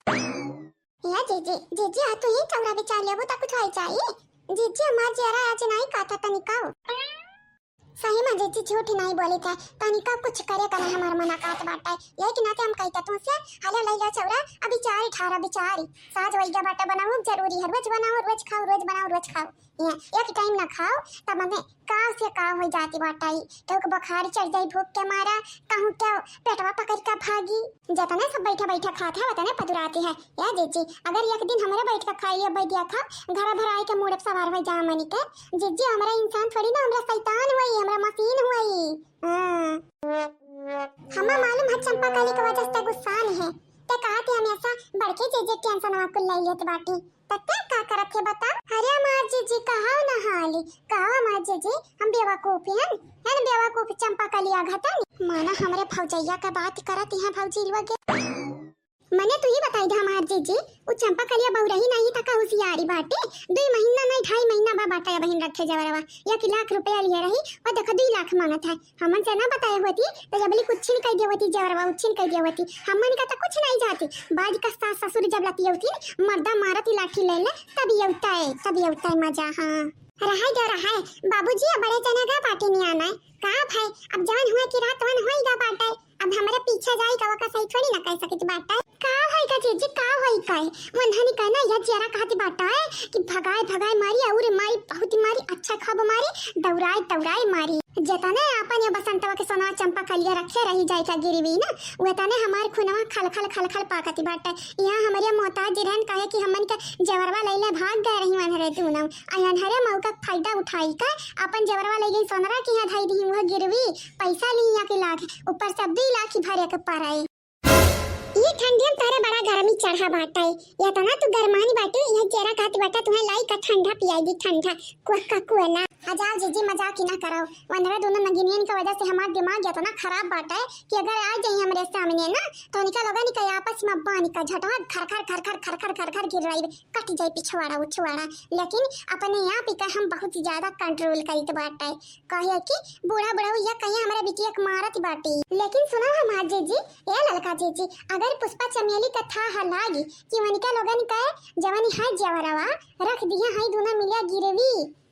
या जीजी जीजी आ तू ही चौरा विचार लेबो ता कुछ होई चाहिए। जीजी हमार जरा आज नहीं काथा तनिकाओ सही में जीजी झूठ नहीं बोली था तनिका कुछ करे कर हमार मना काट बाटा ये कि ना हम कहता तुमसे हाले लैला चौरा अभी चार 18 बिचारी साज वैगा बाटा बनाओ जरूरी है रोज बनाओ रोज खाओ रोज बनाओ रोज खाओ ये एक टाइम ना खाओ तब हमें काव से काव हो जाती बाटाई तो बुखार चढ़ जाई भूख के मारा कहूं क्या पेटवा पकड़ का भागी जतने सब बैठा बैठा खाता है वतने पदुराती है या जीजी अगर एक दिन हमारे बैठ का खाई बैठिया खा घर भर आई के मूड सवार हो जा मनी के जीजी हमारा इंसान थोड़ी ना हमरा शैतान हुई हमरा मशीन हुई हमें मालूम है चंपा काली की वजह से गुस्सा नहीं है ते कहते हमेशा बड़के जीजी टेंशन आपको ले लेत बाटी तत्ते का करत है बता अरे मार जीजी कहां ना हाली कहां मार जीजी हम बेवकूफ हैं है बेवकूफ चंपा काली आघाता माना हमरे भौजैया का बात करत है भौजी वगे मने तू ही बताई था हमार जीजी वो चंपा कलिया बहु रही नहीं तका होशियारी बाटे 2 महीना नहीं 2.5 महीना बा बाटा बहन रखे जवरवा 1 लाख रुपया लिए रही और देखो 2 लाख मांगत है हमन से ना बताए होती तो जबली कुछ नहीं कह देवती जवरवा उछिन कह देवती हमन का तो कुछ नहीं जाती बाज का सास ससुर जब लती होती मर्दा मारती लाठी ले ले तब ये उठता है मजा हां रहा है बाबूजी बड़े जना का पार्टी नहीं आना है कहा भाई अब जान हुआ कि रात वन होएगा बाटा अब हमारे पीछे जाई का का सही थोड़ी ना कह सकत बाटा का होई का जीजी का होई का मन हनी कहना या जरा कहती बाटा है कि भगाए मारी और मारी बहुत मारी अच्छा खाब मारी दौड़ाए मारी जतने अपन ये बसंतवा के सोना चंपा कलिया रखे रही जाई का गिरवी ना वतने हमार खुनवा खल पाकती बाटा यहां हमारे मोहताज रहन कहे कि हमन के जवरवा लैले भाग गए रही मन हरे तू ना अयन हरे मौका फायदा उठाई का अपन जवरवा ले गई सोनरा की यहां धाई दी वो गिरवी पैसा लिया के लाख ऊपर से 2 लाख ही भरे के पाराए ये ठंडी में तारे बड़ा गर्मी चढ़ा बाटा है या तना तू गरमानी बाटे ये जरा खाती बाटा तुम्हें लाई का ठंडा पियाई ठंडा कुआ कुएला हजाओ जीजी मजाक की ना कराओ वनरा दोनों नगिनियन की वजह से हमारा दिमाग या तना खराब बाटा है कि अगर आ जाए हमरे सामने ना तो निका लोगा निका आपस में बानी का झटवा खर गिर रही कट जाए पिछवाड़ा उछवाड़ा लेकिन अपने यहाँ पे का हम बहुत ज्यादा कंट्रोल करते बाटा है कहे कि बूढ़ा या कहीं हमारे बिटिया के मारत बाटी लेकिन सुना हमार जीजी ए ललका जीजी अगर पुष्पा चमेली का था हलागी कि वनिका लोगन का जवानी है जवरवा रख दिया है दोनों मिलिया गिरवी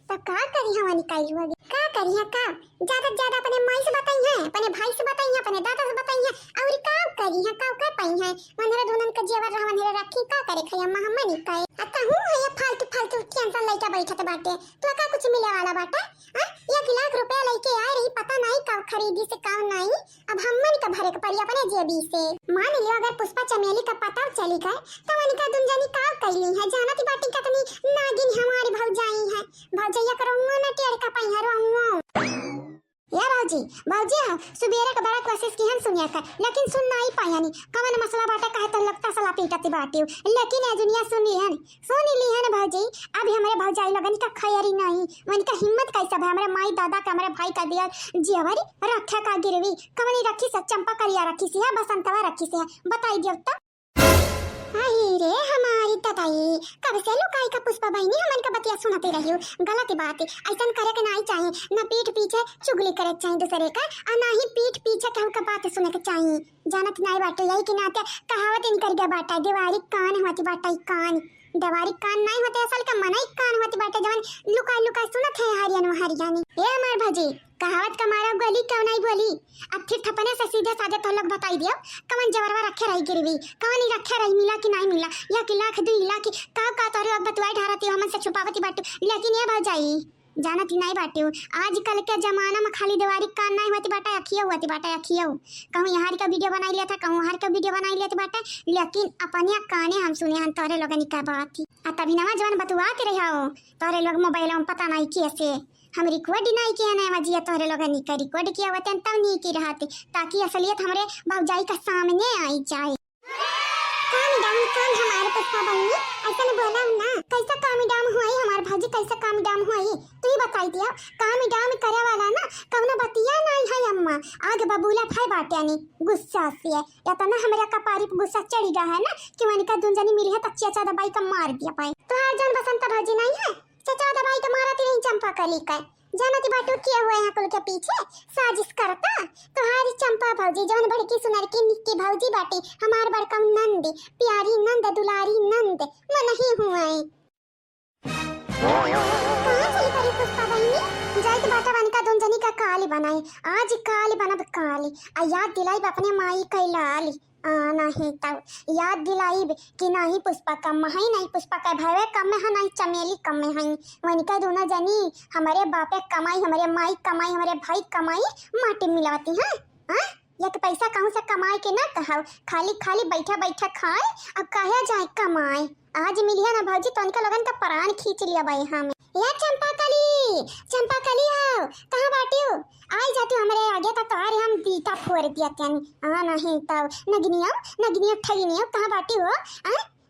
तो का करी हम निकाल हुआ का करी है का ज्यादा अपने माई से बताई है अपने भाई से बताई है अपने दादा से बताई है और का करी है का पाई है मनरे दोनन का जेवर रहन रे रखी का करे खया हम निकाय अता हूं है फालतू टेंशन लेके बैठत बाटे तो का कुछ मिले वाला बाटा 1 लाख रुपया लेके आ रही पता नहीं का खरीदी से काम नहीं अब हमन का भरे के पड़ी अपने जेबी से मान लियो अगर पुष्पा चमेली का पता चली गए तो उनका दुनजनी का कैली है जानती बाटी कितनी नागिन हमारी भौजाई है भौजैया करूंगा ना टेड़ का पई हरूंगा या बाबूजी सुबेरे का बड़ा कोशिश की हम सुनिया कर लेकिन सुन नहीं पाया नहीं कवन मसला बाटा कहे तो लगता सला पीटती बाटी लेकिन ए दुनिया सुन ली है ना बाबूजी अब हमारे भौजाई लगन का खैरी नहीं मन का हिम्मत कैसा है हमारे माई दादा का हमारे भाई का दिया जीवरी रखा का गिरवी कवनी रखी से चंपा कलिया रखी से बसंतवा रखी से बताई दियो तो रे हमारी तताई कब से लुकाई का पुष्पा बहनी हमन का बतिया सुनते रही हो गलत बात है ऐसा करे के नहीं चाहिए न पीठ पीछे चुगली करे चाहिए दूसरे का और ना ही पीठ पीछे कहू का बात सुने के चाहिए जानत नहीं बाटे यही कि नाते कहावत इन कर गया बाटा दीवारी कान होती बाटा कान दवारी कान नहीं होते असल का मनाई कान होती बाटे जवन लुका सुनत है हरियाणी ए अमर भाजी कहावत का मारा गोली क्यों नहीं बोली अब फिर थपने से सीधे साधे तो लोग बताई दियो कवन जवरवा रखे रही गिरवी कवन ही रखे रही मिला कि नहीं मिला 1 लाख 2 लाख का तोरे अब बतवाई ढारती हमन से छुपावती बाटू लेकिन ये भौजाई जानत ही नहीं बाटे आजकल के जमाना में खाली दीवारी कान नहीं होती बाटा अखिया कहूँ यहाँ का वीडियो बना लिया था कहूँ हर का वीडियो बना लिया था बाटा लेकिन अपने काने हम सुने हम तोरे लोगन का बात थी तभी नवा जवान बतुआ के रहा हो तोरे लोग मोबाइल में पता नहीं कैसे हम रिकॉर्ड नहीं किया ना मजिया तोरे लोगन का रिकॉर्ड किया हुआ तब नहीं की रहा ताकि असलियत हमारे भौजाई का सामने आई जाए काम हमारे पुष्पा बहनी ऐसा ने बोला ना कैसा काम डाम हुआ हमारे भाजी कैसा काम डाम हुआ तू ही बताई दिया काम डाम करे वाला ना कौन बतिया नहीं है अम्मा आगे बबूला भाई बाटे नहीं गुस्सा से या तो ना हमारे कपारी पे गुस्सा चढ़ी गया है ना कि वनिका दुंजनी मिली है तच्चिया चादा बाई का मार दिया पाए तो हर जन बसंत भाजी नहीं है चाचा दवाई तो मारा तेरी चंपा कली का जानती बाटू किया हुआ यहाँ कुल के पीछे साजिश करता तुम्हारी चंपा भौजी जौन बड़की सुनर की निक्की भौजी बाटी हमार बड़का नंद प्यारी नंद दुलारी नंद मैं नहीं हुआ है। कहाँ चली परी पुष्पा बहनी जाए के बाटा बन का दोन जनी का काली बनाई आज काली बनब काली आ याद दिलाई अपने माई कैलाली नहीं तब याद दिलाई कि नहीं पुष्पा कम है नहीं पुष्पा का भाई कम है नहीं चमेली कम है वनिका दोनों जनी हमारे बापे कमाई हमारे माई कमाई हमारे भाई कमाई माटी मिलाती है या कि पैसा कहूँ से कमाए के ना कहा खाली खाली बैठा बैठा खाए अब कहे जाए कमाए आज मिलिया ना भाजी तो उनका लगन का प्राण खींच लिया भाई हमें या चंपा कली आओ कहाँ बाटी हो आई जाती हमारे आगे तो तारे हम बीता फोड़ दिया त्यानी नहीं तब नगनिया ठगनिया कहाँ बाटी हो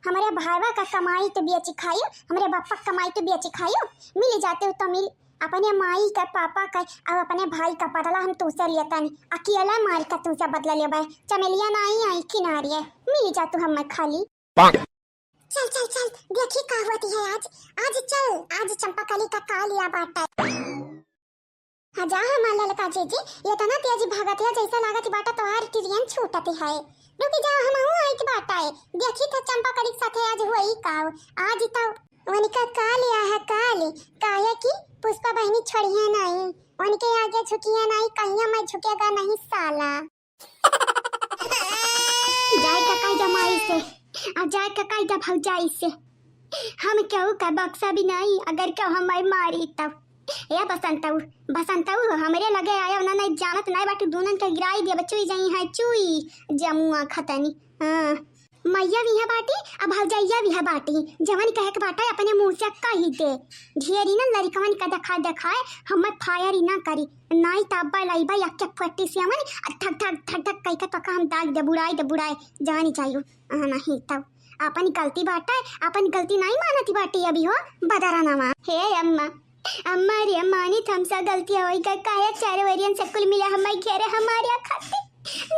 हमारे भाईवा का कमाई तो बेची खाइयो हमारे बापा कमाई तो बेची खाइयो मिल जाते हो तो मिल अपने माई का पापा का और अपने भाई का बदला हम तुझसे लिया नहीं अकेला मार का तुझसे बदला लिया भाई चमेलिया नहीं आई किनारे है मिल जा तू हम खाली चल चल चल देखी का होती है आज चल आज चंपा कली का का लिया बाटा जा हमारा लड़का जी ये तो ना तेजी भागत है जैसा लागत बाटा तो हर ट्रेन छूटती है रुक जाओ हम आई की बाटा है देखी तो चंपा कली के साथ आज हुई का आज तो वनिका का लिया है काली काहे की पुष्पा बहनी छोड़िए नहीं उनके आगे झुकिए नहीं कहीं मैं झुकेगा नहीं साला जाए का कायदा माई से अब जाए का कायदा भौजाई से हम क्यों का बक्सा भी नहीं अगर क्यों हमारी मारी तब या बसंताऊ हमरे लगे आया ना नहीं जानत नहीं बाटू दोनों के गिराई दिया बच्चों जाई है चुई जमुआ खतनी मैया भी है बाटी अब भौजाइया भी है बाटी जवन कहे के बाटा अपने मुंह से कही दे ढेरी ना लड़कवन का दिखाए हम फायर ही ना करी नाई ताबा लाइबा या के फट्टी से हमन ठक ठक ठक ठक कह के तो हम दाग दे बुड़ाए जानी चाहिए नहीं तब अपन गलती बाटा अपन गलती नहीं मानती बाटी अभी हो बदरा नामा हे अम्मा रे मानी हमसा गलती होई का काहे चार वरियन से कुल मिला हम घेरे हमारे खाते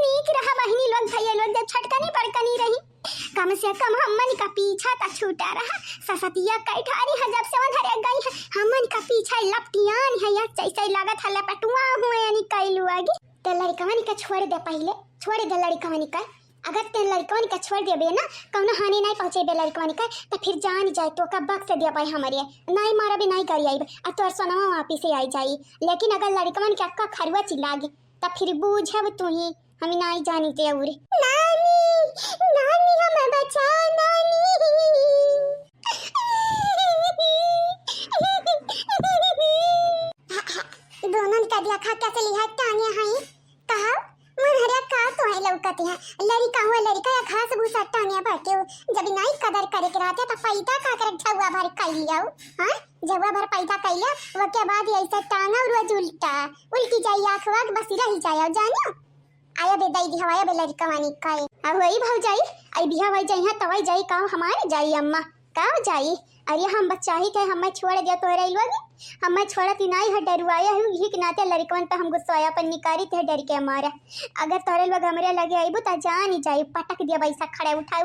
नीक रहा बहनी लोग भैया लोग जब छटकनी पड़कनी रही कम से कम हमन का पीछा तक छूटा रहा ससतिया कैठारी है जब से उधर गई है हमन का पीछा लपटियान है या जैसे लागत है लपटुआ हुए यानी कैलू आगे ते लड़कवन का छोड़ दे लड़कवन का अगर ते लड़कवन का छोड़ देबे ना कौनो हानि नहीं पहुंचेबे लड़कवन का तो फिर जान जाए तो का बक्स दे पाए हमारे नहीं मारा भी नहीं करी आई और तोर सोना वापिस से आई जाई लेकिन अगर लड़कवन के अक्का खरवा चिल्लागे तब फिर बूझब तू ही हम नहीं जानी ते और नानी हमें बचा नानी दोनों का दिया खा कैसे लिया टांगे हैं कहा मन हरिया का तो है लौकती है लड़का हुआ लड़का या घास भूसा टांगे बैठे हो जब नहीं कदर करे के रहते तो पैदा खा कर झवा भर कर लिया हां झवा भर पैदा कर लिया वो के बाद ऐसा टांगा और रोज उल्टी जाई आंखवा बस रही जाए जानो आया बे दाई दी हवाया बे लड़का वानी काए अब वही भाव जाई आई बिहा भाई जाई है तवाई जाई का हमारे जाई अम्मा का जाई अरे हम बच्चा ही थे हमें छोड़ दिया तो रही लोग हमें छोड़ती नहीं है डरवाया है यही के नाते लड़कवन पे हम गुस्साया पर निकारी थे डर के हमारा अगर तोरे लोग हमरे लगे आईबो त जान ही जाई पटक दिया वैसा खड़े उठा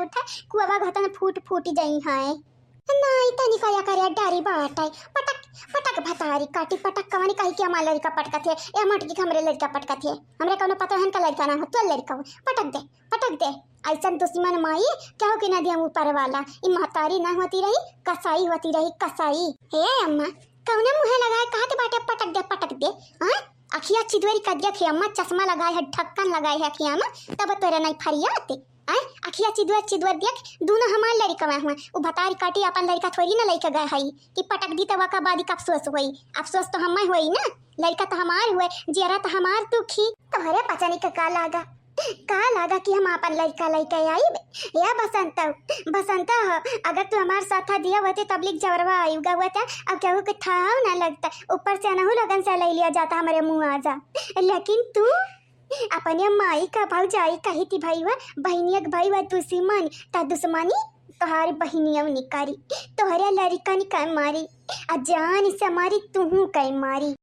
कुआवा घतन फूट जाई है नहीं तनी कया करे डारी बाटाई पटक भतारी काटी पटक कवानी कही के हमारे लड़का पटका थे ए मटकी हमरे लड़का पटका थे हमरे कोनो पता है का लड़का ना हो तो लड़का पटक दे ऐसा दुश्मन माई क्या हो कि ना दिया ऊपर वाला ई महतारी ना होती रही कसाई हे अम्मा कौने मुहे लगाए कहते बाटे पटक दे हां अखिया चिदवरी कदिया खे अम्मा चश्मा लगाए है ढक्कन लगाए है अखिया में तब तोरा नहीं फरियाते अखिया चिदवर देख दोनों हमार लड़का में हुआ वो भतारी काटी अपन लड़का थोड़ी ना लेके गए हई कि पटक दी तो वका बाद अफसोस हुई अफसोस तो हमार हुई ना लड़का तो हमार हुए जेरा तो हमार दुखी तोहरे पता नहीं का लागा कि हम अपन लड़का लेके आई या बसंत अगर तू हमारे साथ दिया होते तबलीग जवरवा आयुगा हुआ था अब क्या के था ना लगता ऊपर से अनहु लगन से ले लिया जाता हमारे मुँह आ जा लेकिन तू अपने माई का भाव जाई कही थी भाई वा बहनियक भाई वा दुश्मन ता दुश्मनी तोहारी बहनिया निकारी तोहरे लड़का निकाय मारी अजान से मारी तू कई मारी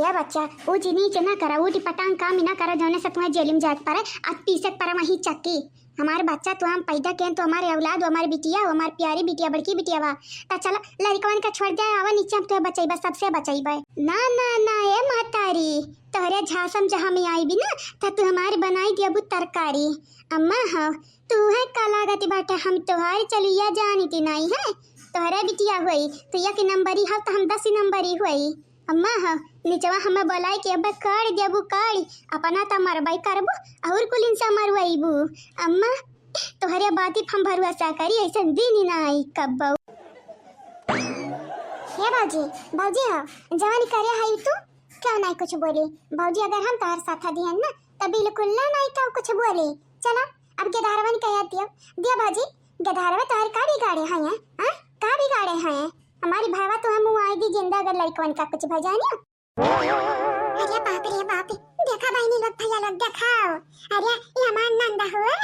या बच्चा वो जिनी जना करा वो पटांग काम ना करा जाने से तुम्हें जेल में जात पारे आज पीसक पर वही चक्की हमारे बच्चा तो हम पैदा किए तो हमारे औलाद हमारी बिटिया हमारी प्यारी बिटिया बड़की बिटिया बा ता चला लड़कवन का छोड़ दे आवा नीचे हम तो बचैबा सबसे बचैबा ना ना ना ए मातारी तोहरे झासम जहाँ में आई भी ना ता तू हमारे बनाई दिया तरकारी अम्मा हाँ तू है कलागति बाटा हम तोहार चलिया जानी थी नहीं है तोहरे बिटिया हुई तो या के नंबरी हो तो हम 10 नंबरी हुई अम्मा हाँ निचवा हमें बोलाई कि अब कर देबू कर अपना तो मरबाई करबू और कुल इंसा मरवाईबू अम्मा तोहरे बात हम भरोसा करी ऐसा दिन ही ना आई कब हे बाजी बाजी हाँ जवानी करे है तू क्यों नहीं कुछ बोली बाजी अगर हम तोहर साथ दिहन ना तब बिल्कुल ना नहीं तो कुछ बोली चला अब गेदारवन कह दिया बाजी गेदारवा तोहर का बिगाड़े हैं हां का बिगाड़े हैं हमारी भावा तो हम आएगी जिंदा अगर लड़कवन का कुछ भजानी अरे बाप देखा बहनी लोग भैया लोग देखाओ अरे ये हमार नंदा हुए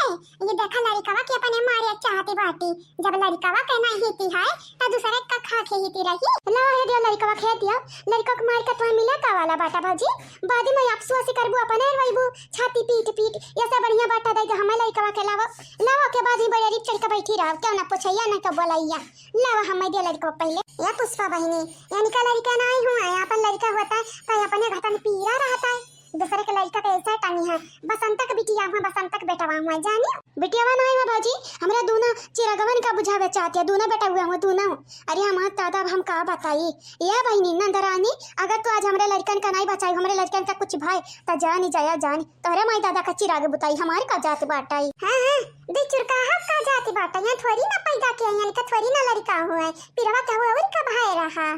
ये देखा लड़कवा के अपने मारे चाहती बाटी जब लड़कवा कहना हिती है तो दूसरे का खा के हिती रही ला है दियो लड़कवा खे दियो लड़का को मार के तो मिला का वाला बाटा भाजी बाद में अफसोस से करबू अपने वईबू छाती पीट ये सब बढ़िया बाटा दे हमें लड़कवा के लावा के बाद ही बड़ी रिप चढ़ के बैठी रहो क्यों ना पूछैया ना तो बोलैया लावा हमें दे लड़का पहले या पुष्पा बहनी यानी का लड़का नहीं हुआ है अपन लड़का होता है तो अपने घर में पीरा रहता है दूसरे के लड़का कैसा टांगी है बसंत का बिटिया हुआ बसंत का बेटा हुआ जानी बिटिया नहीं हुआ बाजी हमरा दोनों चिरागवन का बुझावे चाहते हैं दोनों बेटा हुआ दोनों अरे हमार दादा हम का बताई ये बहनी नंदरानी अगर तू आज हमारे लड़कन का नहीं बचाई हमारे लड़कन का कुछ भाई तो जानी जाया जानी तोरे माई दादा का चिराग बुताई हमारे का जात बाटाई हां दे चुरका हक का जात बाटा यहाँ थोड़ी ना पैदा किया यानी का थोड़ी ना लड़का हुआ है पिरवा का हुआ और का भाई रहा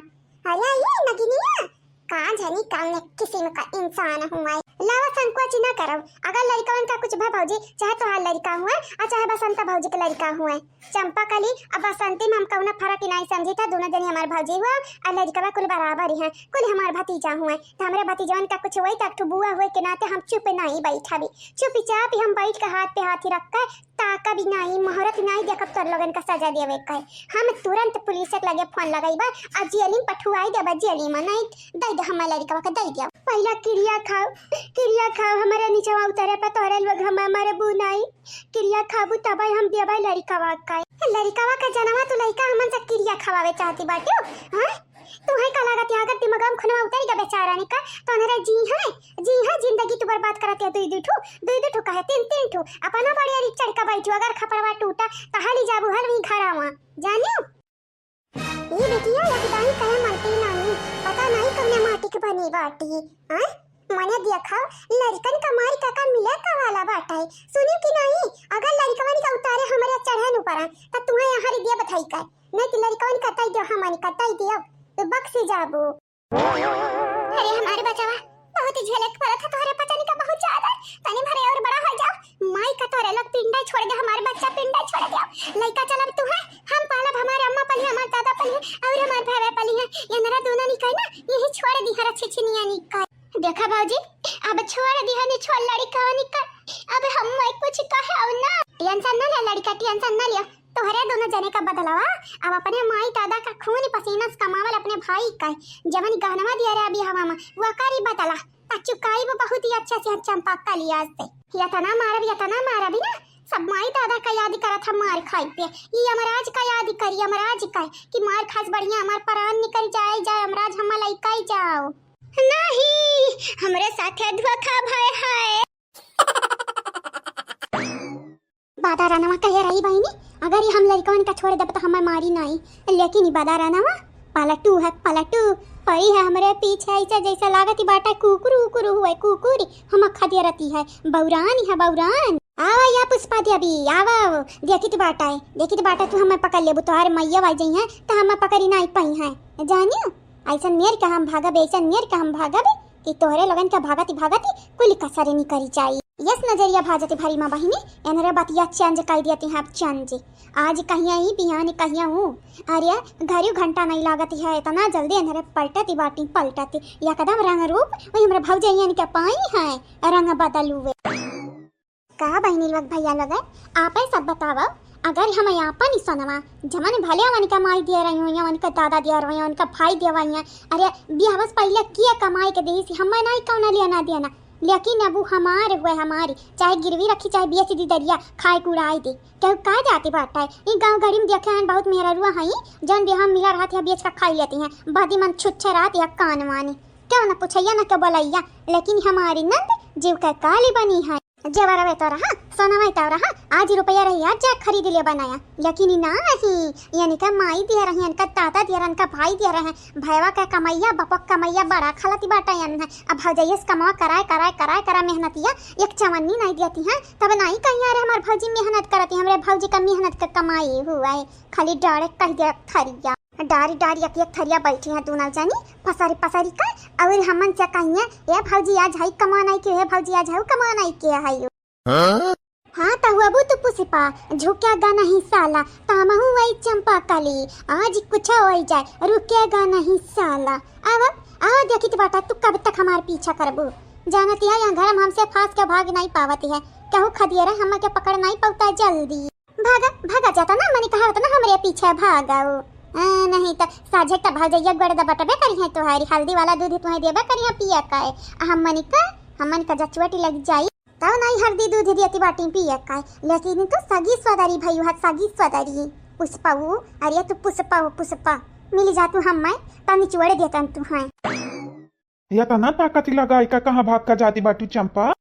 अरे ये नगिनिया का जनी काल किस्म का इंसान हुआ लावा संकोच न करो अगर लड़कवन का कुछ भौजी चाहे तो लड़का हुआ और चाहे बसंत भौजी का लड़का हुआ चंपा कली और बसंती में हम कौन फर्क नहीं समझी था दोनों जनी हमारे भौजी हुआ और लड़का कुल बराबर ही है कुल हमारे भतीजा हुआ तो हमारे भतीजवन का कुछ हुई तक बुआ हुए के नाते हम चुप नहीं बैठा भी चुपचाप हम बैठ के हाथ पे हाथ रख कर ताका भी नहीं मुहूर्त नहीं देखब तोर लोगन का सजा देवे कहे हम तुरंत पुलिस के लगे फोन लगाईबा आ जेली में पठुआई देबा जेली में नहीं दे दे हम लड़का का दे दिया पहला क्रिया खाओ हमारे नीचे उतरे पे तोरे लोग हम हमारे बुनाई क्रिया खाबू तब हम देबा लड़का का जनवा तो लड़का हमन से क्रिया खवावे चाहती बाटियो हां तू है का लागत अगर दिमाग में खुनवा उतरी का बेचारा ने का तो नरे जी हां जिंदगी तू बर्बाद करते दुई ठो कहे तीन ठो अपना बढ़िया री चढ़ का बैठो अगर खपड़वा टूटा त हाली जाबू हर वही घरवा जानियो ये बेटिया लगदाई कहे माटी नहीं पता नहीं कौन माटी के बनी बाटी हां मने देखा लड़कन का मारी काका मिले का वाला बाटा है सुनियो कि नहीं अगर लड़कवन का उतारे हमारे चढ़न ऊपर त तुम्हें यहां री दिया बताई का नहीं कि लड़कवन का तई दो हमारी का तई दियो तो बक्से जाबो अरे हमारे बचावा बहुत झलक पड़ा था तोरे पता नहीं का बहुत ज्यादा तने भरे और बड़ा हो जाओ माई का तोरे लोग पिंडा छोड़ दे हमारे बच्चा पिंडा छोड़ दे लइका चलब तू है हम पालब हमारे अम्मा पली हमारे दादा पली और हमारे भाई पली है ये नरा दोनों निकाय ना यही छोड़ दी हरा छिछनिया निकाय देखा बाबूजी अब छोड़ दी हनी छोड़ लड़का निकाय अब हम मैं कुछ कहे और ना टेंशन ना ले लड़का टेंशन ना लिया तोहरे दोनों जने का बदलावा अब अपने माई दादा का खून पसीना से कमावल अपने भाई का जवन गहनवा दिया रे अभी हवा में वो करी बदला चुकाई वो बहुत ही अच्छा से चंपा का लिया से यतना मारा भी ना सब माई दादा का याद करा था मार खाई पे ये यमराज का याद करी यमराज का कि मार खास बढ़िया हमार प्राण निकल जाए यमराज हम लइका जाओ नहीं हमरे साथे धोखा भय है बादा रानवा कह रही बहनी अगर ये हम लड़कवन का छोड़ दे तो हमें मारी नहीं लेकिन बादा रानवा पलटू पड़ी है हमारे पीछे ऐसा जैसा लागत ही बाटा कुकुर हुए कुकुरी हम अखा दिया रहती है बौरान आवा या पुष्पा देवी आवा देखी तो बाटा तू हमें पकड़ लेबू तोहार मैया आ जाई है तो हमें पकड़ी नहीं पाई है जानियो ऐसा मेर का हम भागबे कि तोहरे लगन का भागती कुल कसरे नहीं करी चाहिए यस नजरिया भाजती भारी माँ बहिनी एनरे बतिया चेंज कर दिया हैं चेंज आज कहिया ही बिहान कहिया हूँ अरे घड़ी घंटा नहीं लागती है इतना जल्दी एनरे पलटती या कदम रंग रूप वही हमारे भौजैया के पाई है रंग बदल हुए कहा बहनी लोग भैया लोग आप सब बताओ अगर हम यहाँ पर नहीं सुनवा जमाने भले वन का माई दिया रही हुई वन का दादा दिया रही उनका भाई दिया हुई अरे बिहावस पहले किया कमाई के देसी हमें नहीं कौन लिया ना दिया ना लेकिन अब हमारे हुए हमारी चाहे गिरवी रखी चाहे बेच दी दरिया खाए कुड़ाई दे क्यों का जाते बाटा है इन गांव गड़ी में देखे हैं बहुत मेहरा रुआ है जन देहा मिला रहा था बेच का खाई लेती हैं बादी मन छुच्छे रात या कान वानी क्यों ना पूछैया ना क्यों बोलैया लेकिन हमारी नंद जीव का काली बनी है जेवर रहे तो रहा सोना तो रहा आज रुपया रही आज जा खरीद लिया बनाया लेकिन ना नहीं यानी का माई दिया रही इनका ताता दिया रहा इनका भाई दिया रहे भैया का कमैया बपक कमैया बड़ा खलती बाटा यान है अब भौजैया कमा करा मेहनतिया एक चवन्नी नहीं देती है तब नहीं कहीं आ रहे हमारे भौजी मेहनत करती हमारे भौजी का मेहनत का कमाई हुआ है खाली डायरेक्ट कह दिया थरिया डारी डारी एक थरिया बैठी है तू ना जानी पसारी पसारी का और हमन से कहिए ये भौजी आज है कमाना के है भौजी आज है कमाना के है हाँ तो हुआ तो पुष्पा झुकेगा नहीं साला तामहू वही चंपा कली आज कुछ हो जाए रुकेगा नहीं साला अब देखी तो बाटा तू कब तक हमारे पीछा करबू जानती है यहाँ घर हमसे फांस के भाग नहीं पावती है कहू खदिया रहे हम के पकड़ नहीं पाता जल्दी भागा जाता ना मैंने कहा था ना हमारे पीछे भागाओ नहीं तो साझे का भाजैया गड़ दबटबे करी है तुम्हारी हल्दी वाला दूध तुम्हें देबे करी है पिया का हमन का जचवटी लग जाई तो नहीं हल्दी दूध देती बाटी पिया का लेकिन तो सगी स्वदारी भाई हाथ सगी स्वदारी पुष्पाऊ अरे तू पुष्पा मिल जा तू हम मैं तनी चुड़े देता तू है या तना ताकत लगाई का कहां भाग का जाती बाटू चंपा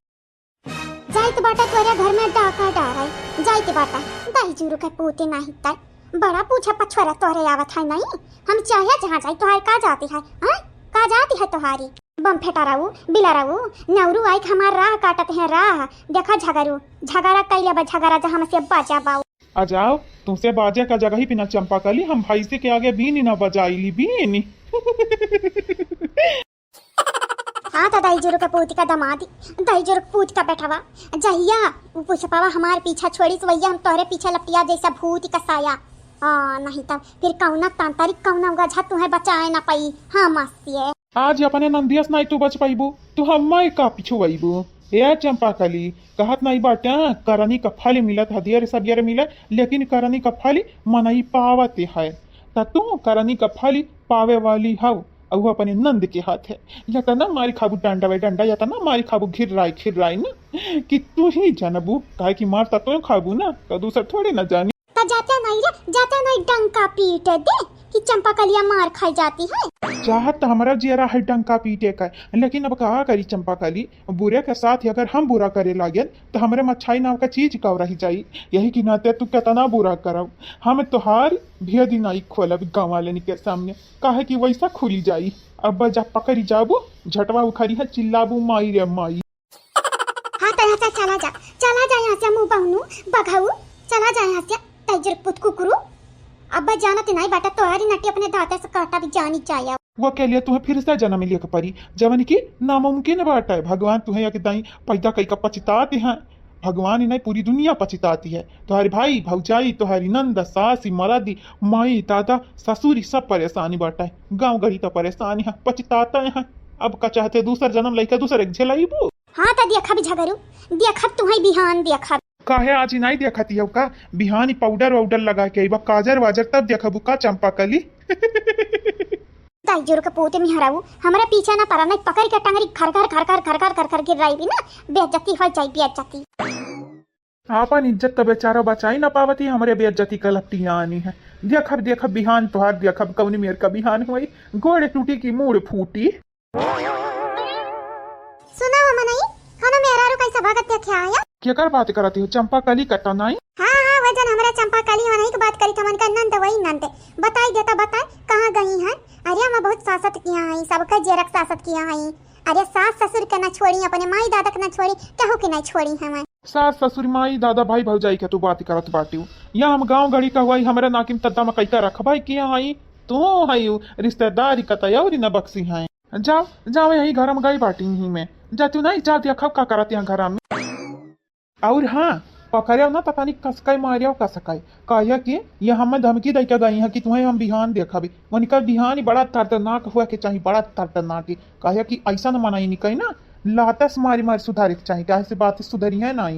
जाई तो बाटा तोरे घर में डाका डारा जाई तो बाटा दाई जुरु के पोते नहीं ता बड़ा पूछा पछवारा तोरे आवत है नहीं हम चाहे जहाँ जाए तुहार का जाती है हाँ का जाती है तुम्हारी बम फेटा रहू बिला रहू नवरू आई हमार राह काटत है राह देखा झगड़ा कैले बा झगड़ा जहाँ हमसे बचा बाऊ आ जाओ तुमसे बाजे का जगह ही बिना चंपा कली हम भाई से के आगे बीनी ना बजाईली बीनी हाँ तो दाई जोर का पूत का दमादी दाई जोर पूत का बैठावा जहिया पुष्पावा हमारे पीछा छोड़ी तो वैया हम तोहरे पीछे लपटिया जैसा भूत का साया नहीं तब फिर कौना तांतरिक कौना गझा तुम्हें बचाए ना पाई हाँ मस्ती आज अपने नंदियस नहीं तू बच पाईबू तू हम का पीछू वईबू ए चंपा कली कहत नहीं बाटा करनी का फल मिलत हदियर सब यार मिलत लेकिन करनी का फल मनई पावते है तू करनी का फल पावे वाली हव और अपने नंद के हाथ है या तो ना मारी खाबू डंडा या तो ना मारी खाबू घिर राय ना कि तू ही जानबू काहे की मारता तो खाबू ना तो दूसरा थोड़ी ना जानी जाता नहीं डंका पीट दे कि चंपा कलिया मार खाई जाती है चाहत तो हमारा जियरा है डंका पीटे का लेकिन अब कहा करी चंपा कली बुरे के साथ अगर हम बुरा करे लागे तो हमारे मच्छाई नाम का चीज कब रही चाहिए यही कि नाते तू कितना बुरा करब हम तुहार भेदी नहीं खोलब गाँव वाले के सामने काहे कि वैसा खुली जाई अब जब पकड़ी जाबू झटवा उखरी है चिल्लाबू माई रे माई हाँ तो चला जा यहाँ से मुँह बहुनू बघाऊ चला जा यहाँ से तैजर पुत कुकरू अब जानत नहीं बाटा तोहरी नटी अपने दाते से काटा भी जानी चाहिए वो के लिए तुम्हें फिर से जन्म लिया परी जवन की नामुमकिन बाटा है भगवान तुम्हें एक दाई पैदा कई का पछताते हैं भगवान ही नहीं पूरी दुनिया पछताती है तुम्हारे भाई भौजाई तुम्हारी नंद सासी मरादी माई दादा ससुरी सब परेशानी बाटा है गाँव गढ़ी तो परेशानी है पछताते हैं अब का चाहते दूसरा जन्म लेकर दूसरे झेलाइबू हाँ तो देखा भी झगड़ू देखा तुम्हें बिहान देखा काहे आज नहीं देखती है का बिहानी पाउडर वाउडर लगा के काजर वाजर तब देखबू का चंपा कली दाई जोर के पोते में हराऊ हमारा पीछे ना पड़ा नहीं पकड़ के टंगरी खर गिर रही भी ना बेइज्जती हो जाई बेइज्जती आपन इज्जत तो बेचारा बचाई ना पावती हमारे बेइज्जती का लपटियां आनी है देखब बिहान तुहार देखब कौन मेर का बिहान हुई गोड़े टूटी की मूड़ फूटी सुना हम नहीं खाना मेरा रो कैसा भगत क्या आया क्या कर बात करती हो चंपा कली कटा नहीं हाँ वजन हमारा चंपा कली वाला की बात करी थमन का नंद वही नंद बताई देता बताए कहाँ गई हैं अरे हम बहुत सासत किया है सबका जेरक सासत किया है अरे सास ससुर के ना छोड़ी अपने माई दादा के ना छोड़ी कहू के ना छोड़ी हमें सास ससुर माई दादा भाई भौजाई के तू बात करत बाटी या हम गांव गड़ी का हुई हमारा नाकिम तद्दा में कैसा रखबाई किया है तू है रिश्तेदारी का तैयारी न बक्सी है जाओ यही घर में गई बाटी ही में जा तू नहीं जा दिया खब का करत यहाँ घर में और हाँ पकड़ो ना पता नहीं कसकाई मारियो कसकाई कहिया कि ये हम धमकी दे के गई है कि तुम्हें हम बिहान देखा भी उनका बिहान ही बड़ा दर्दनाक हुआ के चाहिए बड़ा दर्दनाक कहिया कि ऐसा न मनाई नहीं कही ना लातस मारी सुधारे चाहिए कैसे बात सुधरी है ना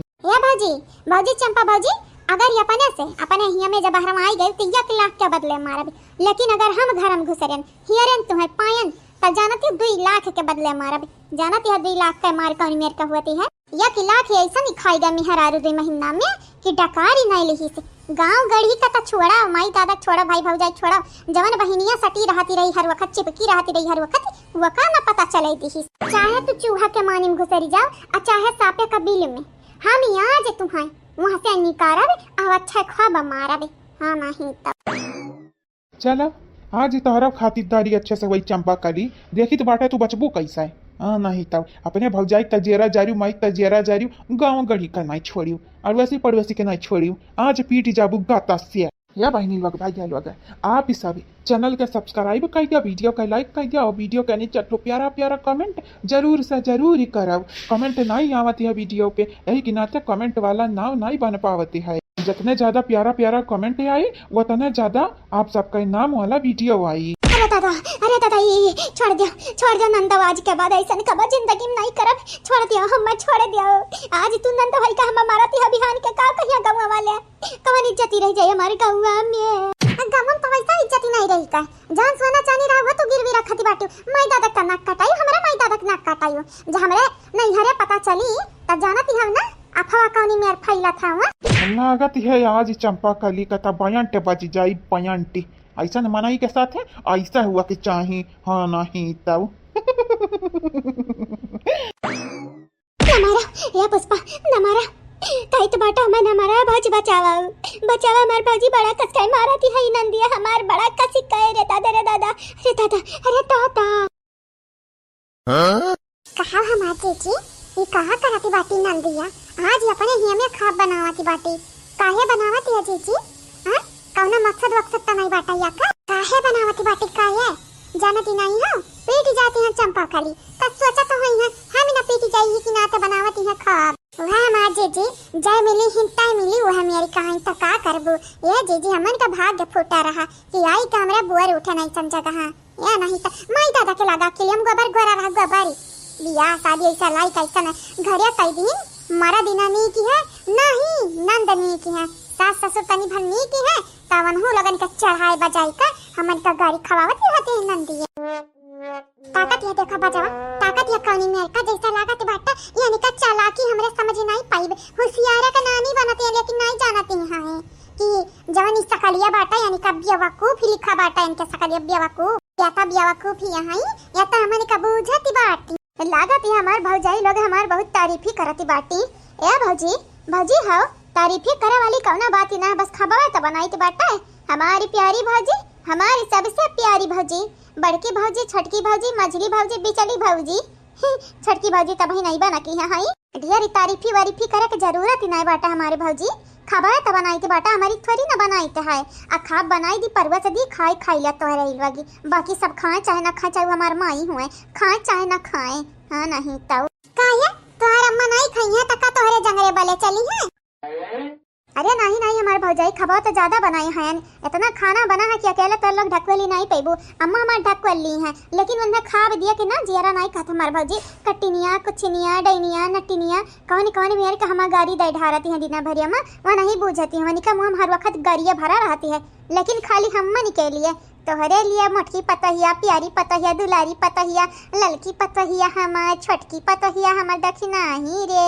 भाजी चंपा भाजी अगर ये अपने से अपने हिया में जब हम आई गए तो 1 लाख के बदले मारा भी लेकिन अगर हम घर में घुसरन हियरन तुम्हें पायन त जानती 2 लाख के बदले मारब। जानती है 2 लाख का मार कौन मेर का होती है या कि लाख ऐसा नहीं खाएगा मेहरारू 2 महीना में कि डकारी नहीं लिही से। गांव गढ़ी का त छोड़ा, माई दादा छोड़ा, भाई भौजाई छोड़ा, जवन बहिनिया सटी रहती रही हर वक्त, चिपकी रहती रही हर वक्त, वो का ना पता चले दी। चाहे तू चूहा के मानी में घुसरी जाओ और चाहे सांपे का बिल में, हम आज तुम्हारे वहां से निकारब और अच्छा ख्वाब मारब। हाँ नहीं तब चला आज तोहरा खातिरदारी अच्छे से वही चंपा करी, देखी तो बाटा तू बचबू कैसा है। हाँ नहीं तब अपने भौजाई तजेरा जारियो, माई तजेरा जारियो, गाँव गढ़ी का नहीं छोड़ियो और वैसे पड़ोसी के नहीं छोड़ियो। आज पीट जाबू गाता से या बहनी लोग भाई लोग आप इस सभी चैनल के सब्सक्राइब कर दिया, वीडियो का लाइक कर दिया और वीडियो के नीचे तो प्यारा प्यारा कमेंट जरूर से जरूर ही करब। कमेंट नहीं आवती है वीडियो पे, यही के नाते कमेंट वाला नाव नहीं बन पावती है। जितने ज्यादा प्यारा प्यारा कमेंट आई उतने ज्यादा आप सबका नाम वाला वीडियो आई। अरे दादा ये छोड़ दिया नंदा, आज के बाद ऐसा कब जिंदगी में नहीं करब। छोड़ दिया हम छोड़ दिया। आज तू नंदा भाई का हम मारा थी बिहान के का कहिया गांव वाले कौन इज्जत रह जाए हमारे गांव में। गांव में तो वैसा इज्जत नहीं रही का, जान सोना चांदी रहा तो गिरवी रखती बाटू। माई दादा का नाक कटाई, हमारा माई दादा का नाक कटाई जो हमरे नहीं हरे पता चली तब जानती हम ना अफवा कौनी मेर फैला था। लागत है आज चंपा कली का बयांटे बज जाई बयांटी। ऐसा न मनाई के साथ है ऐसा हुआ कि चाहे हाँ नहीं तब नमारा या पुष्पा नमारा कई तो बाटा मैं नमारा भौजी बचावा हमार भौजी बड़ा कसकाई मारा थी है नंदिया हमार बड़ा कसी कहे रे दादा अरे दादा कहा हमार जीजी ये कहा करती बाटी नंदिया आज अपने हिया में खाब बनावती बाटी। काहे बनावती है जीजी? हां कौना मकसद वक्सद नहीं बाटा या का काहे बनावती बाटी काहे जानती नहीं हो? पीटी जाती है चंपा खाली तब सोचा तो हुई है हम ना पीटी जाएगी कि ना तो बनावती है खाब। वह मां जीजी जय मिली हिंता मिली वह मेरी कहानी तो का करबू। ये जीजी हमन का भाग्य फूटा रहा कि आई का हमरा बुआर उठे नहीं समझा कहां या नहीं तो माई दादा के लगा के हम गोबर गोरा रहा गोबरी बियाह शादी ऐसा लाई कैसा न घरे कई दिन मारा दिना नहीं की है नहीं नंदनी की है सास ससुर तनी भर नहीं की है तवन हो लगन के चढ़ाई बजाई का हमन का गाड़ी खवावत रहते हैं नंदी ताकत है देखा बजावा ताकत है कौनी मेर का जैसा लागत बाटा यानी का चालाकी हमरे समझ नहीं पाई होशियारा का नानी बनते हैं लेकिन नहीं जानते हैं कि जवानी सकलिया बाटा यानी का बेवकूफ ही लिखा बाटा इनके सकलिया बेवकूफ या ता बेवकूफ ही यहाँ या ता हमन का बूझती बाटी लागत है हमार भौजाई लोग हमार बहुत तारीफ ही करती बाटी। ए भौजी हो तारीफ ही करे वाली कौना बात ही ना बस खबर तो बनाई तो बाटा है हमारी प्यारी भौजी हमारी सबसे प्यारी भौजी बड़की भौजी छटकी भौजी मझली भौजी बिचली भौजी छटकी भौजी तब ही नहीं बना की है हाई ढेर तारीफी वारीफी करे के जरूरत ही नहीं बाटा हमारे भौजी खबर तो बनाई थी बाटा हमारी थोड़ी ना बनाई थे है आ खाब बनाई दी परवा से दी खाई लिया तो रही लगी बाकी सब खाए चाहे ना खाए चाहे हमारे माई हुए खाए चाहे ना खाए हाँ नहीं तब काया तुम्हारा अम्मा नहीं खाई है तका तोहरे जंगरे बले चली है। अरे नहीं हमारे भौजाई खबर तो ज्यादा बनाई है इतना खाना बना है कि अकेले तो लोग ढकवली नहीं पेबू अम्मा हमारे ढकवली है लेकिन उन्हें खाब दिया कि ना जियारा नहीं खाता हमारे भौजी कट्टिनिया कुछनिया डैनिया नट्टिनिया कौन मेरे का हमारी गाड़ी दे ढारती है दिना भरिया में वह नहीं बूझती है का मुँह हर वक्त गाड़िया भरा रहती है लेकिन खाली हम के लिए तोहरे लिए मोटकी पतहिया प्यारी पतहिया दुलारी पतहिया ललकी पतहिया हमार छोटकी पतहिया हमार दक्षिणा ही रे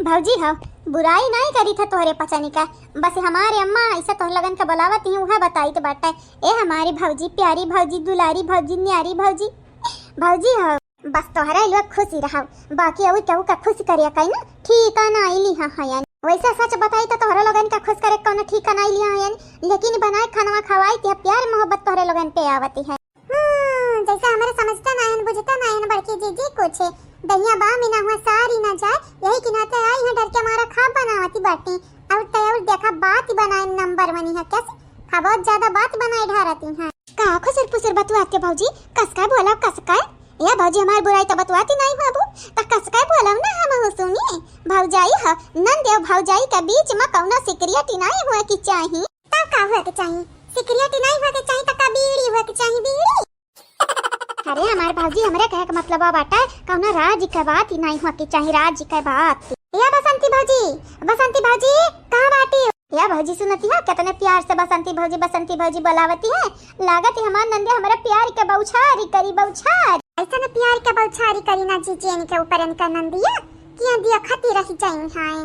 भौजी हो बुराई नहीं करी था तोहरे पचानी का बस हमारे अम्मा ऐसा तोहर लगन का बुलावत ही वह बताई तो बाटा ए हमारी भौजी प्यारी भौजी दुलारी भौजी न्यारी भौजी हो बस तोहरा लोग खुशी रहा बाकी और केहू का खुश करिया कहीं ना ठीक है ना आईली हाँ वैसा सच बताई तो तोहरा लोगन का खुश करे कौन ठीक नहीं लिया है लेकिन बनाए खाना खवाई ते प्यार मोहब्बत तोहरे लोगन पे आवती है। जैसा हमारे समझता नहीं बुझता नहीं बड़की जीजी कुछ दहिया बा में ना हुआ सारी ना जाए यही कि नाते आई है डर के मारा खा बनावती बाटी और तय देखा बात बनाए नंबर बनी है कैसे खा बहुत ज्यादा बात बनाए ढारती है का खुसर पुसर बतवाते भौजी कसका बोला कसका या भौजी हमारी बुराई तो बतवाती नहीं बाबू तो कसका बोला ना हम हो सुनी भौजाई है नंदेव भौजाई के बीच में कौनो सिक्योरिटी नहीं हुआ कि चाहिए ता का हुआ कि चाहिए सिक्योरिटी नहीं हुआ कि चाहिए ता का बीड़ी हुआ कि चाहिए बीड़ी अरे हमारे भौजी हमरे कहे का मतलब बाटा कौनो राज के बात ही नहीं हुआ कि चाहिए राज के बात या बसंती भौजी कहाँ बाटी या भौजी सुनती है कितने प्यार से बसंती भौजी बुलावती है। लागत है हमार नंदे हमारा प्यार के बौछारी करी बौछार। ऐसा ना प्यार के बौछारी करी ना जीजी इनके ऊपर इनका नंदिया किया दिया खती रही चाहिए हां।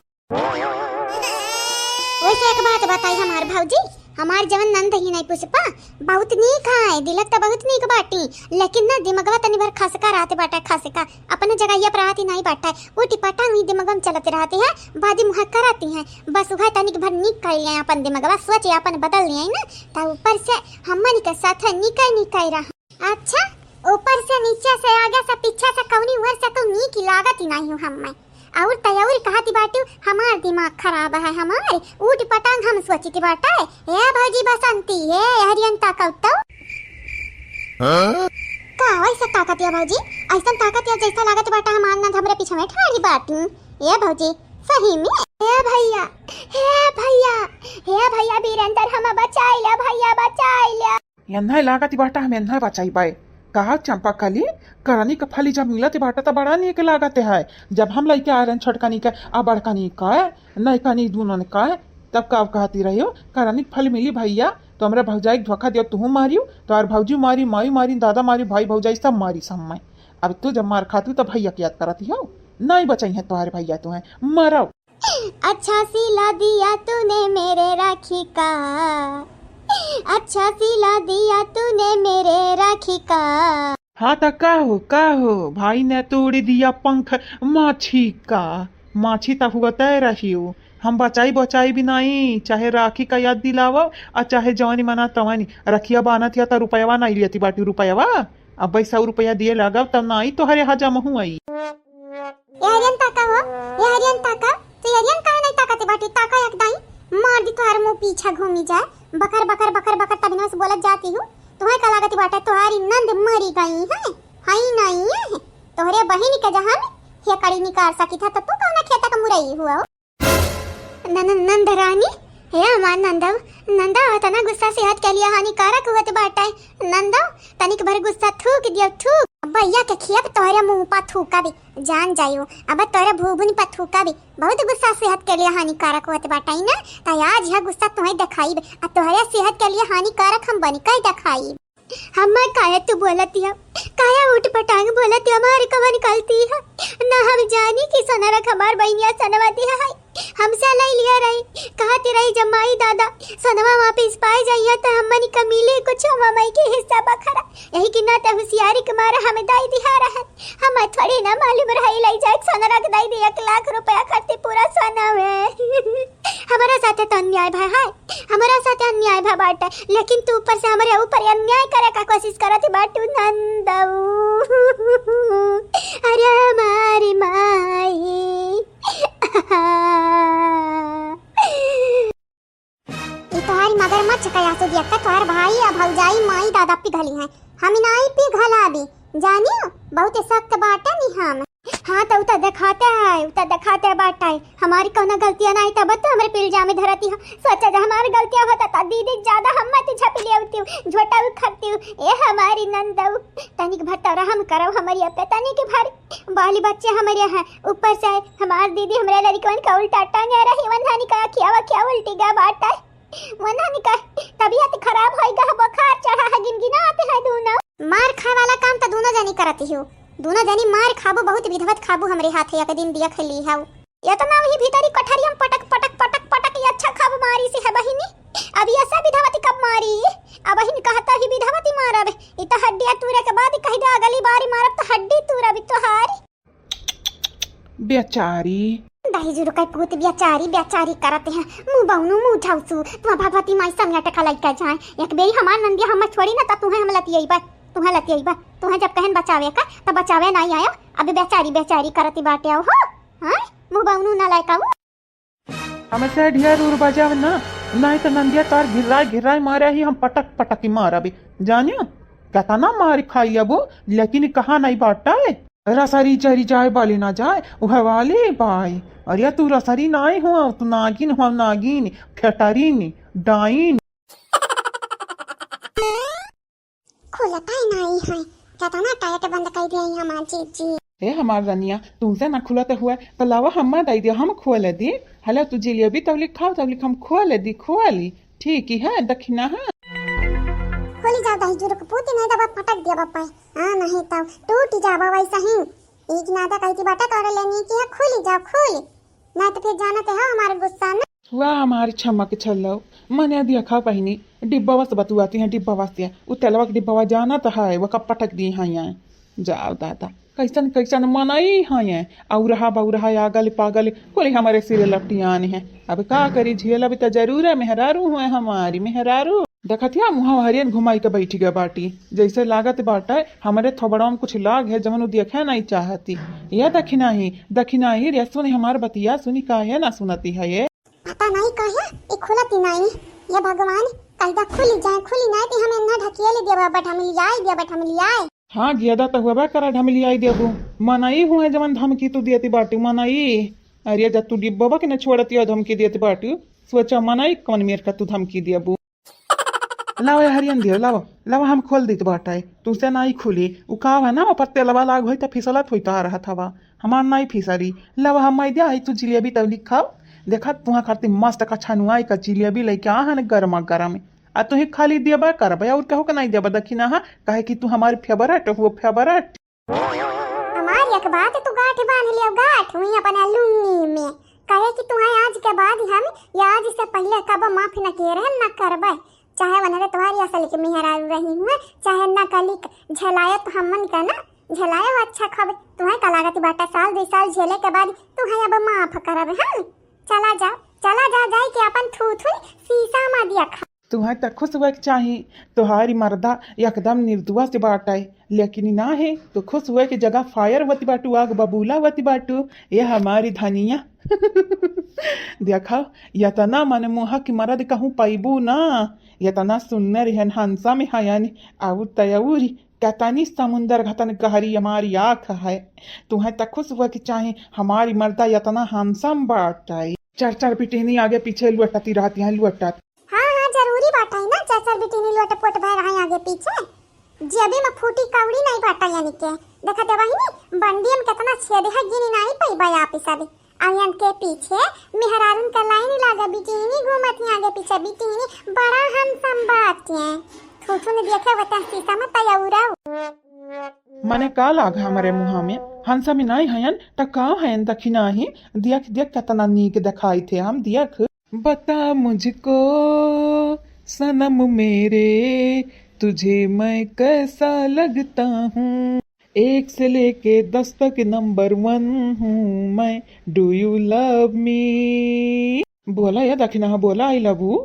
वैसे एक बात बताई हमार भौजी, हमार जवन नंद ही नहीं पुष्पा बहुत नीक है, दिलक तो बहुत नीक बाटी, लेकिन ना दिमागवा तनी भर खसका रहते बाटा खसका अपने जगह ये प्राती नहीं बाटा उटी पटांग ही दिमागम चलते रहते हैं बादी मुहा कराती हैं बस उहा तनिक भर नीक कर लिया अपन दिमागवा सोच अपन बदल लिया ना ता ऊपर से हमन के साथ निकाय रहा। अच्छा ऊपर से नीचे से आगे से पीछे से कौनी उधर से तो नीक लागत ही नहीं हूं हम और तयौरी कहती बाटू हमार दिमाग खराब है हमारे ऊट पटांग हम सोचती बाटा है ए भौजी बसंती ए हरियंता कौतो का ऐसा ताकत है भौजी ऐसा ताकत है जैसा लागत बाटा हमार ना हमरे पीछे में ठाड़ी बाटू ए भौजी सही में ए भैया वीरेंद्र हम बचाई ले एन्ना लागत बाटा हम एन्ना बचाई बाय कहा चंपा कली करनी का फली जब मिलत बाटा तो बड़ा नीक लागत है। जब हम लइके आ रहे छोटकनी का आ बड़कनी का नहीं कनी दोनों ने का तब का कहती रही हो करनी फल मिली भैया तो हमरा भौजाई धोखा दियो तू मारियो तो और भौजी मारी माई मारी दादा मारी भाई भौजाई सब मारी सब मैं अब तू जब मार खाती तो भैया की याद करती हो नहीं बचाई है तुम्हारे भैया तो है मरो। अच्छा सिला दिया तूने मेरे राखी का, अच्छा सिला दिया तूने मेरे राखी का। हाँ तो का हो भाई ने तोड़ दिया पंख माछी का, माछी तक हुआ तय रही हो हम बचाई भी नहीं चाहे राखी का याद दिलावा और चाहे जवानी मना तवानी रखिया बाना थिया तो रुपयावा नहीं लिया बाटी रुपयावा अब 100 रुपया दिए लगा तब ना आई तो हरे हजाम हूँ आई यारियन ताका हो यारियन ताका तो यारियन का नहीं ताकते बाटी ताका एक दाई मार दी तोहार मुंह पीछा घूमी जाए बकर तब ना बोलत जाती हूँ तुम्हें का लागती बाटा तुम्हारी नंद मरी गई है हाई नहीं है तोहरे बहिनी के जहां में ये कड़ी निकाल सकी था तो तू कौन खेता का मुरई हुआ नंद रानी हे हमार नंदा तना गुस्सा सेहत के लिए हानिकारक हुआ तो बाटा है नंदा तनिक भर गुस्सा थूक दियो थूक भैया के खिया तोहरे मुंह पर थूका भी जान जाइयो अब तोरे भूभुनी पर थूका भी बहुत गुस्सा सेहत के लिए हानिकारक होत बाटा ना त आज यह गुस्सा तुम्हें दिखाई आ तोहरे सेहत के लिए हानिकारक हम बनी कई दिखाई हम काहे तू बोलती है काहे उठ पटांग बोलती हमारे कवा निकलती है ना हम जानी कि सोनारा हमार बहनिया सनवाती है हमसे लई लिया रही कहती रही जमाई दादा सोनवा वापिस पाए जाइए तो हमनी का मिले कुछ ममई के हिस्सा बखरा यही कि ना तो होशियारी के मारे हमें दाई दिहा रहा हम थोड़ी ना मालूम रही लई जाए सोनारा के दाई दे 1 लाख रुपया खर्चे पूरा सोना में हमारा साथ तो अन्याय भाई है हमारा साथ अन्याय भा बाटा लेकिन तू ऊपर से हमारे ऊपर अन्याय करे का कोशिश करत बाटू नंदऊ अरे हमारी माई तुम्हारी मगरमच्छ का यासो दिया तुम्हार भाई या भौजाई माई दादा पिघली हैं हम नहीं पिघला भी जानियो बहुत सख्त बाटा नहीं हम हाँ तो उता दिखाते बाटा है हमारी कौन गलतियां नहीं तब तो हमारे पिलजा में धरती है सोचा जा हमारी गलतियां होता था दीदी ज्यादा हम मत झप लेवती हूँ झोटा खाती हूँ ए हमारी नंदऊ तनिक भर हम करो हमारी पे तनिक भारी बाली बच्चे हमारे हैं ऊपर से हमारी दीदी हमारे लड़कन का उल्टा टांगे रही वंधानी का क्या उल्टी गा बाटा वंधानी का तबीयत खराब होएगा बुखार चढ़ा है गिनगिना आते हैं दोनों मार खाए वाला काम तो दोनों जनी करती हूँ दोनों जनी मार खाबो बहुत विधवत खाबो हमरे हाथ एक दिन दिया खली है ये तो ना वही भीतरी कठरिया पटक ये अच्छा खाबो मारी से है बहिनी अब ये सब विधवती कब मारी अब बहिन कहता ही विधवती मारब ई तो हड्डियां तूरे के बाद कह दे अगली बारी मारब तो हड्डी तूरब तोहारी बेचारी दही जुरु का पूत बेचारी करते हैं मुंह बाउनु मुंह झाउसु तुम भगवती माई समया टका लइका जाए एक बेरी हमार नंदिया हम छोड़ी ना त तुम्हें हम लतियई बा तुम्हें जब कहन बचावे का तब बचावे नहीं आयो अभी बेचारी करती बाटे आओ हो हां मुंह बाउनु ना लायका हूं हमें से ढेर उर बजाव ना नहीं तो नंदिया तार घिराई मारे ही हम पटक मारा भी जानियो कहता ना मार खाई अब लेकिन कहा नहीं बाटा है रसरी चरी जाए वाली ना जाए वह वाली भाई अरे तू रसरी नाई हुआ तू नागिन खटरीन डाइन खुलता ही नहीं है कहता ना टाइट बंद कर दिया हमार जीजी हे हमार रनिया तुमसे ना खुलत हुआ तो लावा हम दे दिया हम खोल दी हलो तू जिलेबी तबली खाओ तबली हम खोल दी खोली ठीक ही है दक्षिणा है खोली जाओ दही जुरक पूती नहीं दबा फटक दिया बापा हां नहीं तब टूट जावा वैसा ही एक नादा कहती बाटा तोड़ लेनी की खोली जाओ खोली ना तो फिर जाना तो है हमारे गुस्सा ना वाह हमारी छमक छल्लो मने दिया खा पहिनी डिब्बा वस बतुआती हैं डिब्बा वास्ते वो तेलवा के डिब्बा जाना तो है वो कब पटक दी हैं यहाँ जाओ दादा कैसन कैसन मनाई हाँ ये औरहा बौरहा आगल पागल कोली हमारे सिरे लपटियान है अब का करी झेल अभी तो जरूर है मेहरारू हुए हमारी मेहरारू देखतिया मुहा हरियन घुमाई के बैठी गए बाटी जैसे लागत बाटा हमारे थोबड़ा में कुछ लाग है जमन देखे नहीं चाहती यह दखिना ही रे सुनी हमार बतिया सुनी का है ना सुनती है ये पता नहीं कहे ये खुलती नहीं ये भगवान कलदा खुली नहीं तो हमें ना ढकिया दिया बट हम लियाए हाँ गियदा तो हुआ करा ढमली आई देबू मनाई हुए जमन धमकी तू दियती बाटी मनाई अरे जब तू डिब्बा के न छोड़ती है धमकी दियती बाटी सोचा मनाई कौन मेर का तू धमकी दियबू लाओ हरियन दियो लाओ हम खोल दी बाटा तुझसे नहीं खुली उ का है ना पत्ते लवा लाग होई त फिसलत होई ता रहा था हमार नहीं फिसरी लाओ हम आई दिया तू जिलेबी तब खाओ देखा तुहा खाती मस्त का छनुआई का जिलेबी लेके आ है गरमा गरम आ तुही खाली दिया कर भैया और कहो कि नहीं दिया दखिना हा कहे कि तू हमारी फेवरेट हो फेवरेट हमारी एक बात तू गाठ बांध लियो गाठ हुई अपना लुंगी में कहे कि तुम्हारे आज के बाद हम या आज से पहले कब माफ न किए रहे न करबे चाहे वनरे तुम्हारी असल के मेहरा रही हूँ चाहे न कली झलाया तो हमन का ना झलाया अच्छा खबे तुम्हें कलागत बाटा साल 2 साल झेले के बाद तुम्हें अब माफ करबे हम चला जा जाए कि अपन थू शीशा में दिया खा तुम्हें तो खुश हुआ चाहिए तुम्हारी मर्दा एकदम निर्दुआ से बाटाए लेकिन ना है तो खुश हुए की जगह फायर होती बाटू आग बबूला होती बाटू ये हमारी धनिया देखा यतना मन मुहा की मर्द कहूँ पैबू ना यतना सुनने रहन हंसा में हयन आउ तयौरी कहतानी समुंदर घतन गहरी हमारी आँख है तुम्हें तो खुश हुआ कि चाहे हमारी मर्दा यतना हंसम बाटाए चार पिटेनी आगे पीछे लुटती रहती हैं लुटत हाँ जरूरी बाटा है ना चाचा बिटिनी लोट पोट भर रहा है आगे पीछे जेबी में फूटी कौड़ी नहीं बाटा यानी के देखा दे वही बंडी में कितना छेद है गिनी नहीं पई बा आप सब आयन के पीछे मेहरारून का लाइन लागा बिटिनी घूमती आगे पीछे बिटिनी बड़ा हम संबात है थोथो ने देखे बता सीसा में तयौरा मने का लाग हमारे मुहा में हंसा में नहीं हयन त का हयन दखिना ही देख कितना नीक दिखाई थे हम देख बता मुझको सनम मेरे तुझे मैं कैसा लगता हूँ 1 से लेके 10 तक नंबर 1 हूँ मैं डू यू लव मी बोला या दखिना बोला आई लव यू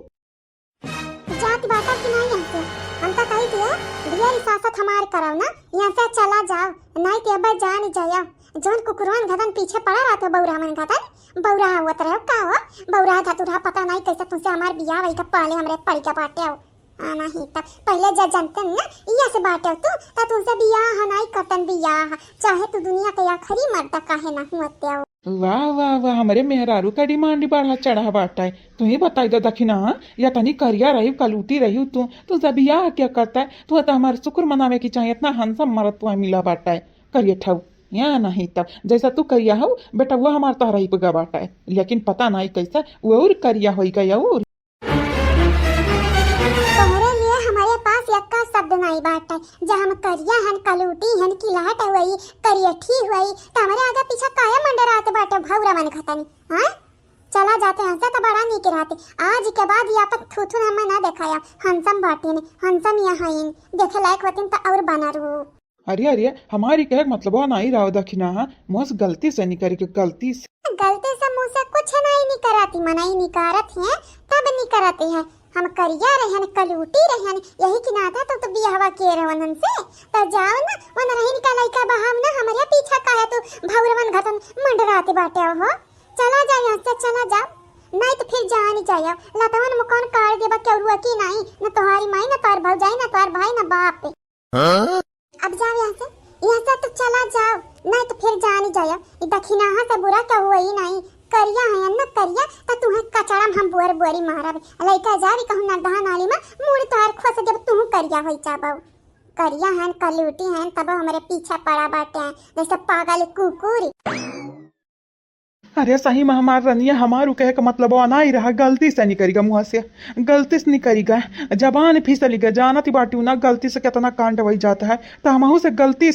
जात बाता की नहीं हमसे हम तो कही दिया दिया रिसासत हमार कराओ ना यहाँ से चला जाओ नहीं तो अब जान जाओ जोन कुकुरवन घदन पीछे पड़ा रहा था बौरा मन घदन बौरा हुआ रहो का हो बौरा था तुरा पता नहीं कैसे तुमसे हमार बियाह वही का पहले हमरे पड़ी का बाटे हो आना ही तब पहले जब जानते ना ये से बाटे तू ता तुमसे बियाह नहीं कतन बियाह चाहे तू दुनिया के आखिरी मर्द काहे ना हुते हो वाह वाह वाह हमारे मेहरारू का डिमांड बढ़ा चढ़ा बाटा है तू ही बताई दो दखिना या तनी करिया रही कलूटी रही तू जब बियाह क्या करता है तू तो हमारे शुक्र मनावे की चाहिए इतना हंसम मरद तू मिला बाटा है करिए ठव या नहीं तब जैसा तू करिया हो बेटा वो हमार तो रही पगा बाटा है लेकिन पता नहीं कैसा वो और करिया हो गया और तुम्हारे लिए हमारे पास यक्का शब्द नहीं बाटा है जब हम करिया हन कलूटी हन किलाट हुई करियठी हुई तो हमारे आगे पीछे काहे मंडराते बाटे भौरा मन खतनी हां चला जाते हंसा तो बड़ा नीक रहते आज के बाद या तक थूथू हमें ना दिखाया हंसम बाटी ने हंसम यहाँ इन देखे लायक होती तो और बना रू अरे हमारी कह मतलब वो नहीं रहा दखिना मोस गलती से नहीं करी गलती से मुँह से कुछ नहीं कराती मनाई नहीं करत है तब नहीं कराते हैं हम करिया रहन कलूटी रहन यही की नाता तो बियाहवा के रहन से तो जाओ ना वन रही का लइका बहाव ना हमारे पीछा काहे तो भौरवन घटन मंडराते बाटे हो चला जा यहां से चला जा नहीं तो फिर जा नहीं जाया लतवन मुकान काट देबा के रुआ की नहीं न तुम्हारी माई न तार भौजाई न तार भाई न बाप अब जाओ यहाँ से तो चला जाओ नहीं तो फिर जा नहीं जाया दखिना से बुरा क्या हुआ ही नहीं करिया है न करिया तो तुम्हें कचड़ा हम बुआर बुआरी मारब लइका जारी कहूं ना दहा नाली में मुड़ तार खोस जब तू करिया होई चाबो करिया हैं कलूटी हैं तब हमारे पीछे पड़ा बाटे हैं जैसे पागल कुकुर। अरे सही में हमार रनिया हमारू कहे का मतलब वो ना ही रहा, गलती से नहीं करेगा मुँह से, गलती से नहीं करेगा, जबान फिसलेगा, जानती बाटी ना गलती से कितना कांड वही जाता है, तो हमहू से गलती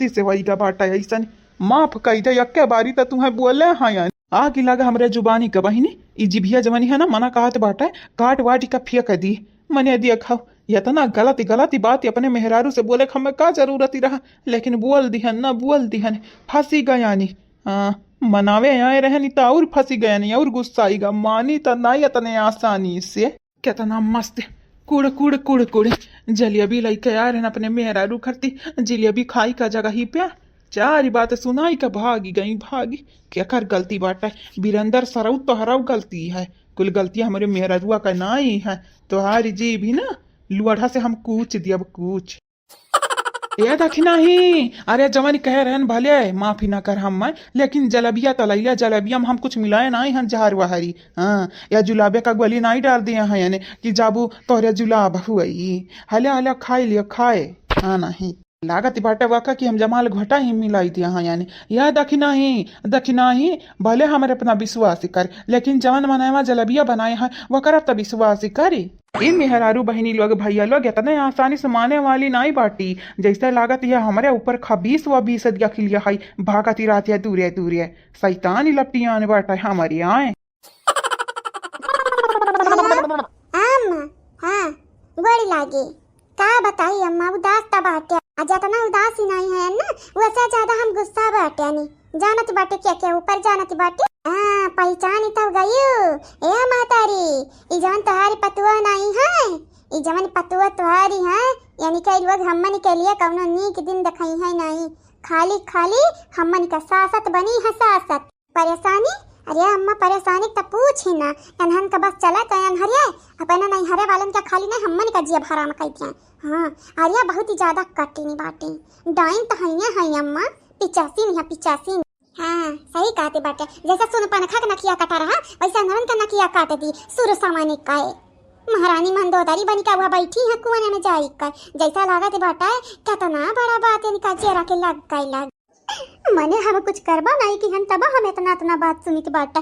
से वहीगा बाटा ऐसा माफ कही दे यक्के बारी तो तुम्हें बोले हाँ यार आगे लगा हमरे जुबानी का बहिनी ई जिभिया जवानी है ना मना कहत बाटा काट वाटी का फेंक दी मने दिया खाओ इतना गलती बात अपने मेहरारू से बोले हमें का जरूरत ही रहा, लेकिन बोल दिहन फंसी गया नहीं। हाँ मनावे आए रहे नहीं तो और फंसी गया नहीं और गुस्सा आएगा, मानी तो नहीं इतने आसानी से। कितना मस्त कुड़ कुड़ कुड़ कुड़ जलेबी लेके आ रहे अपने मेहरारू खरती, जलेबी खाई का जगह ही पे चार बात सुनाई का भागी क्या कर गलती बाटा है बीरंदर सरऊ तो हराऊ गलती है, कुल गलतियां हमारे मेहरारुआ का नहीं है, तुम्हारी जी भी ना लुआढ़ा से हम कूच दिया कूच ये देखी नहीं। अरे जवानी कह रहे भले माफी ना कर हम लेकिन जलेबिया तलैया जलेबिया में हम कुछ मिलाए नहीं हैं जहर वहारी। हाँ या जुलाबे का गोली नहीं डाल दिया है यानी कि जाबू तोहरे जुलाब हुई हले खाए लिया खाए। हाँ नहीं लागत बाटे वाका कि हम जमाल घटा ही मिलाई दिया हाँ यानी यह दखी नहीं भले हमारे अपना विश्वास कर, लेकिन जवन मनावा जलेबिया बनाए हैं वह करब तो विश्वास करी। इन मेहरारू बहनी लोग भैया लोग इतने आसानी से माने वाली नहीं बाटी, जैसे लागत यह हमारे ऊपर खबीस व बीस दिया खिलिया है भागती रात है दूर शैतान ही लपटिया आने बाटा हमारी आए। हाँ बड़ी लागी का बताई अम्मा उदास ता बाटे ज्यादा उदास ही नहीं है ना वैसे ज्यादा हम गुस्सा बाटे नहीं जानत बाटे क्या ऊपर जानत बाटे। हाँ पहचान तो गई ए मातारी ई जवन तुम्हारी पतुआ नहीं है ई जवन पतुआ तुम्हारी है यानी कई लोग हमन के लिए कौनो नीक दिन दिखाई है नहीं, खाली हमन का सासत बनी है सासत परेशानी। अरे अम्मा परेशानी तो पूछ ही ना अनहन का बस चला तो अनहरिया अपना नहीं हरे वालन का खाली नहीं हमन का जिया भरा में कहते। हाँ अरे बहुत ही ज्यादा कटी नहीं बाटे डाइन तो है अम्मा 85 नहीं। हाँ सही कहते बाटे जैसा सुन पनखा का नकिया काटा रहा वैसा नरन का नकिया काट दी सुर सामानी काए महारानी मंदोदरी बनी का हुआ बैठी है कुआं में जाई कर जैसा लागत बाटा कितना बड़ा बात है निका चेहरा के लग गई मने हम कुछ करबा नहीं कि हम तब हम इतना बात सुनी के बाटा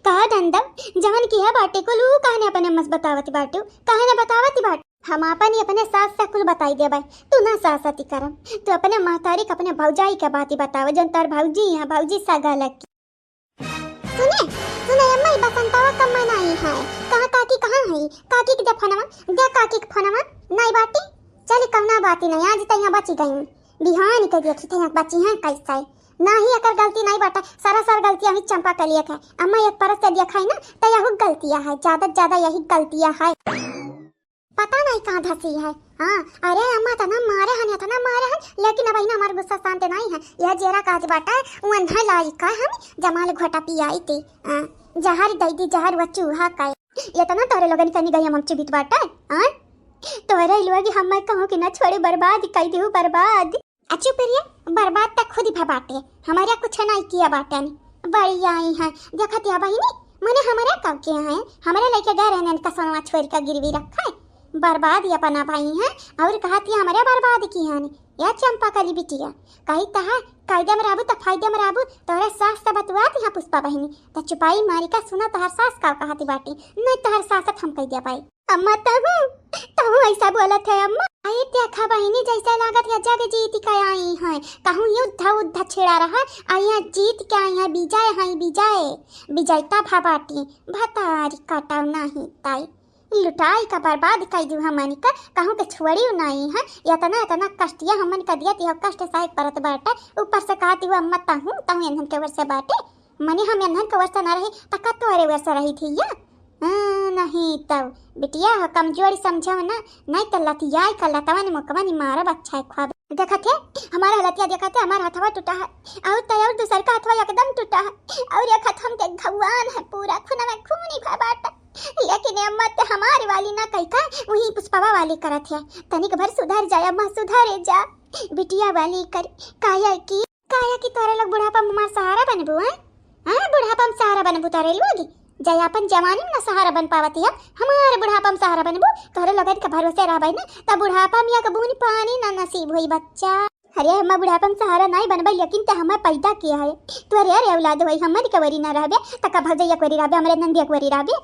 कहा दंदम जवन की है बाटे को लू कहने अपने मस बतावती बाटू कहने बतावती बाट हम अपने सास से कुल बताई दे भाई तू ना सासती करम तू अपने महतारी के अपने भौजाई के बात बताव जन तार भौजी है भौजी सगा लग सुने अम्मा बसंतावा कम्मा नहीं है कहां काकी के काकी के फोनवा नहीं बाटी चली कवना बाती नहीं आज तैया बची गई बिहान के देखी थे बची हैं कैसे नहीं अकर गलती नहीं बाटा सारा गलतियां ही चंपा के लिए है अम्मा एक परस से दिया खाई ना तो यही गलतियां है ज्यादा यही गलतियां है पता नहीं कहाँ धसी है। हाँ अरे अम्मा तना मारे हन लेकिन अब हमारा गुस्सा शांत नहीं है यह जेरा काज बाटा है वन्हा लाई का हम जमाल घोटा पियाई थी जहर दी जहर व चूहा का ये तना तोरे लोगन कनी गई हम चिबित बाटा हां तोरे लोग हम कहूं कि ना छोड़े बर्बाद कई देऊ बर्बाद अच्छी पेरिए बर्बाद तक खुद ही बाटे हमारे कुछ नहीं किया बाटा ने बड़ी आई है देखत या बहिनी मने हमारे कब किया है हमारे लेके गए रहने का सोना छोड़ का गिरवी रखा है बर्बाद या पना पाई है और कहती हमारे बर्बाद की है या चंपा कली बिटिया कही तहा कायदे में रहबू तो फायदे में रहबू तोरे सास से बतुआती है पुष्पा बहिनी तो चुपाई मारी का सुना तोहर सास का कहती बाटी नहीं तोहर सास हम कह दिया पाई अम्मा तहु ऐसा बोलत है अम्मा आई देखा बहिनी जैसे लागत या जग जीत के आई है कहूं युद्ध छेड़ा रहा आया जीत के आई है विजयता भाबाटी भतारी काटाव नहीं ताई लुटाई का बर्बाद कर दी हमनी का कहूं के छोड़ी नहीं है इतना कष्टिया हमन का दिया यह कष्ट सहाय परत बाटे ऊपर से कहती हुआ अम्मा तहु एनहन के वर्ष बाटे मने हम एनहन के वर्ष ना रही तक तोरे वर्ष रही थी या नहीं तब बिटिया कमजोरी समझो ना नहीं तो लतिया कर लतवन मुकवन मारब अच्छा ख्वाब देखत है हमारा लतिया देखत है हमारा हथवा टूटा है और तो और दूसर का हथवा एकदम टूटा है और एक हाथ हम के घवान है पूरा खून में खूनी बाटा लेकिन अम्मा ते हमारी वाली ना कही का वही पुष्पावा वाली करत है तनिक भर सुधर जाए अम्मा सुधरे जा बिटिया वाली कर काया की तोरे लोग बुढ़ापा में सहारा बनबू हैं हां बुढ़ापा में सहारा बनबू तारे लोग जय अपन जवानी में ना सहारा बन पावती है, हमारे बुढ़ापा में सहारा बनबो, तोहरे लगन के भरोसे रहबै ना, तब बुढ़ापा में एक बूंद पानी ना नसीब होई बच्चा। अरे हम बुढ़ापा में सहारा नहीं बनबै, लेकिन ते हमें पैदा किया है, तू अरे औलाद होई, हमर के वरी ना रहबे त का भजैया वरी रहबे, हमरे नंदिया वरी रहबे।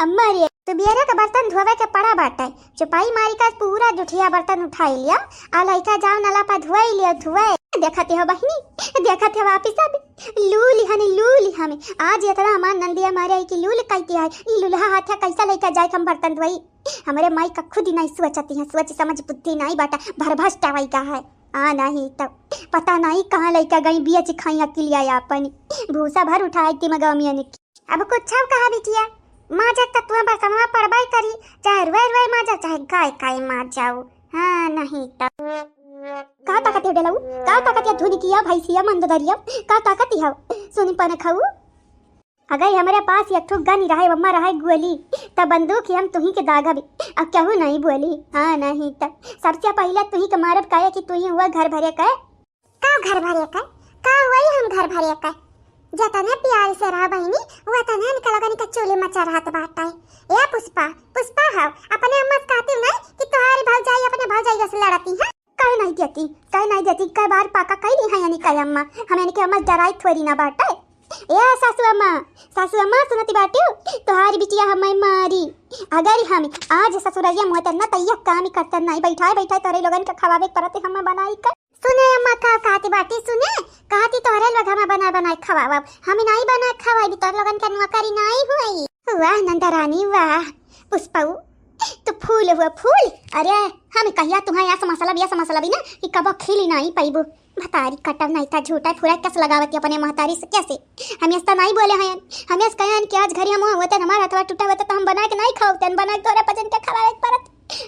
अम्मा रे तो बियरा का बर्तन धोवे के पड़ा बाटे, चुपाई मारी का पूरा जुठिया बर्तन उठाई लिया, आ लइका जाओ नला पा धुआई लिया, धुआई देखते हो बहिनी, देखते हो वापिस अब लूली हमें आज इतना हमार नंदिया मारे कि लूल कहती है, ई लूल्हा हाथ कैसा लेकर जाए हम बर्तन धोई। हमारे माई का खुद ही नहीं सोचती है, सोच समझ बुद्धि नहीं बाटा, भरभष्ट वही का है। नहीं तब पता नहीं कहाँ लेकर गई बिया चिखाई अकेली आया अपनी भूसा भर उठाई थी मगामिया ने। अब कुछ छाव कहा बिटिया, माँ जब तक तुम्हें बर्तनवा पड़बाई करी, चाहे रुए रुए माँ जा, चाहे गाय गाय माँ जाओ। हाँ नहीं तब का ताकत है डेलाऊ, का ताकत है धुनी किया भैंसिया मंददरिया, का ताकत है सुनी पन खाऊ। अगर हमारे पास एक ठो गन रहे, मम्मा रहे गोली, तब बंदूक हम तुही के दागा भी, अब क्या हो नहीं बोली। हाँ नहीं तब सबसे पहले तुही के मारब कहे कि तुही हुआ घर भरे का घर भरे का वही हम घर भरे का जतने प्यार से रहा बहनी, वो तने निकलगनी का चोली मचा रहत बाटा है। ए पुष्पा हाउ अपने अम्मा से कहती नहीं कि तुम्हारी भौजाई अपने भौजाई से लड़ती है, कहीं नहीं देती कई बार पाका कई नहीं है, यानी कई अम्मा हमें के अम्मा डराई थोड़ी ना बाटा। ए सासू अम्मा सुनती बाटी, तुम्हारी बिटिया हमें मारी, अगर हम आज ससुरैया मोहतर ना तैया काम करते नहीं, बैठाए तोरे लोगन के खवावे परते हमें बनाई कर। सुने अम्मा का कहती बाटी, सुने कहती तोरे लोग हमें बना खवावा, हम नहीं बना खवाई, तोरे लोगन के नौकरी नहीं हुई। वाह नंदा रानी वाह, पुष्पा तो फूल हुआ फूल। अरे हम कहिया तुम्हारे ऐसा मसाला भी ना कि कब खिली नहीं पाइबो, भतारी कटल नहीं था झूठा फूरा कैसे लगावती अपने महतारी से, कैसे हम ऐसा नहीं बोले हैं, हम ऐसा कहे कि आज घर हम होते हमारा अथवा टूटा होता तो हम बना के नहीं खाओते, बना के तोरे पचन के खवावे परत,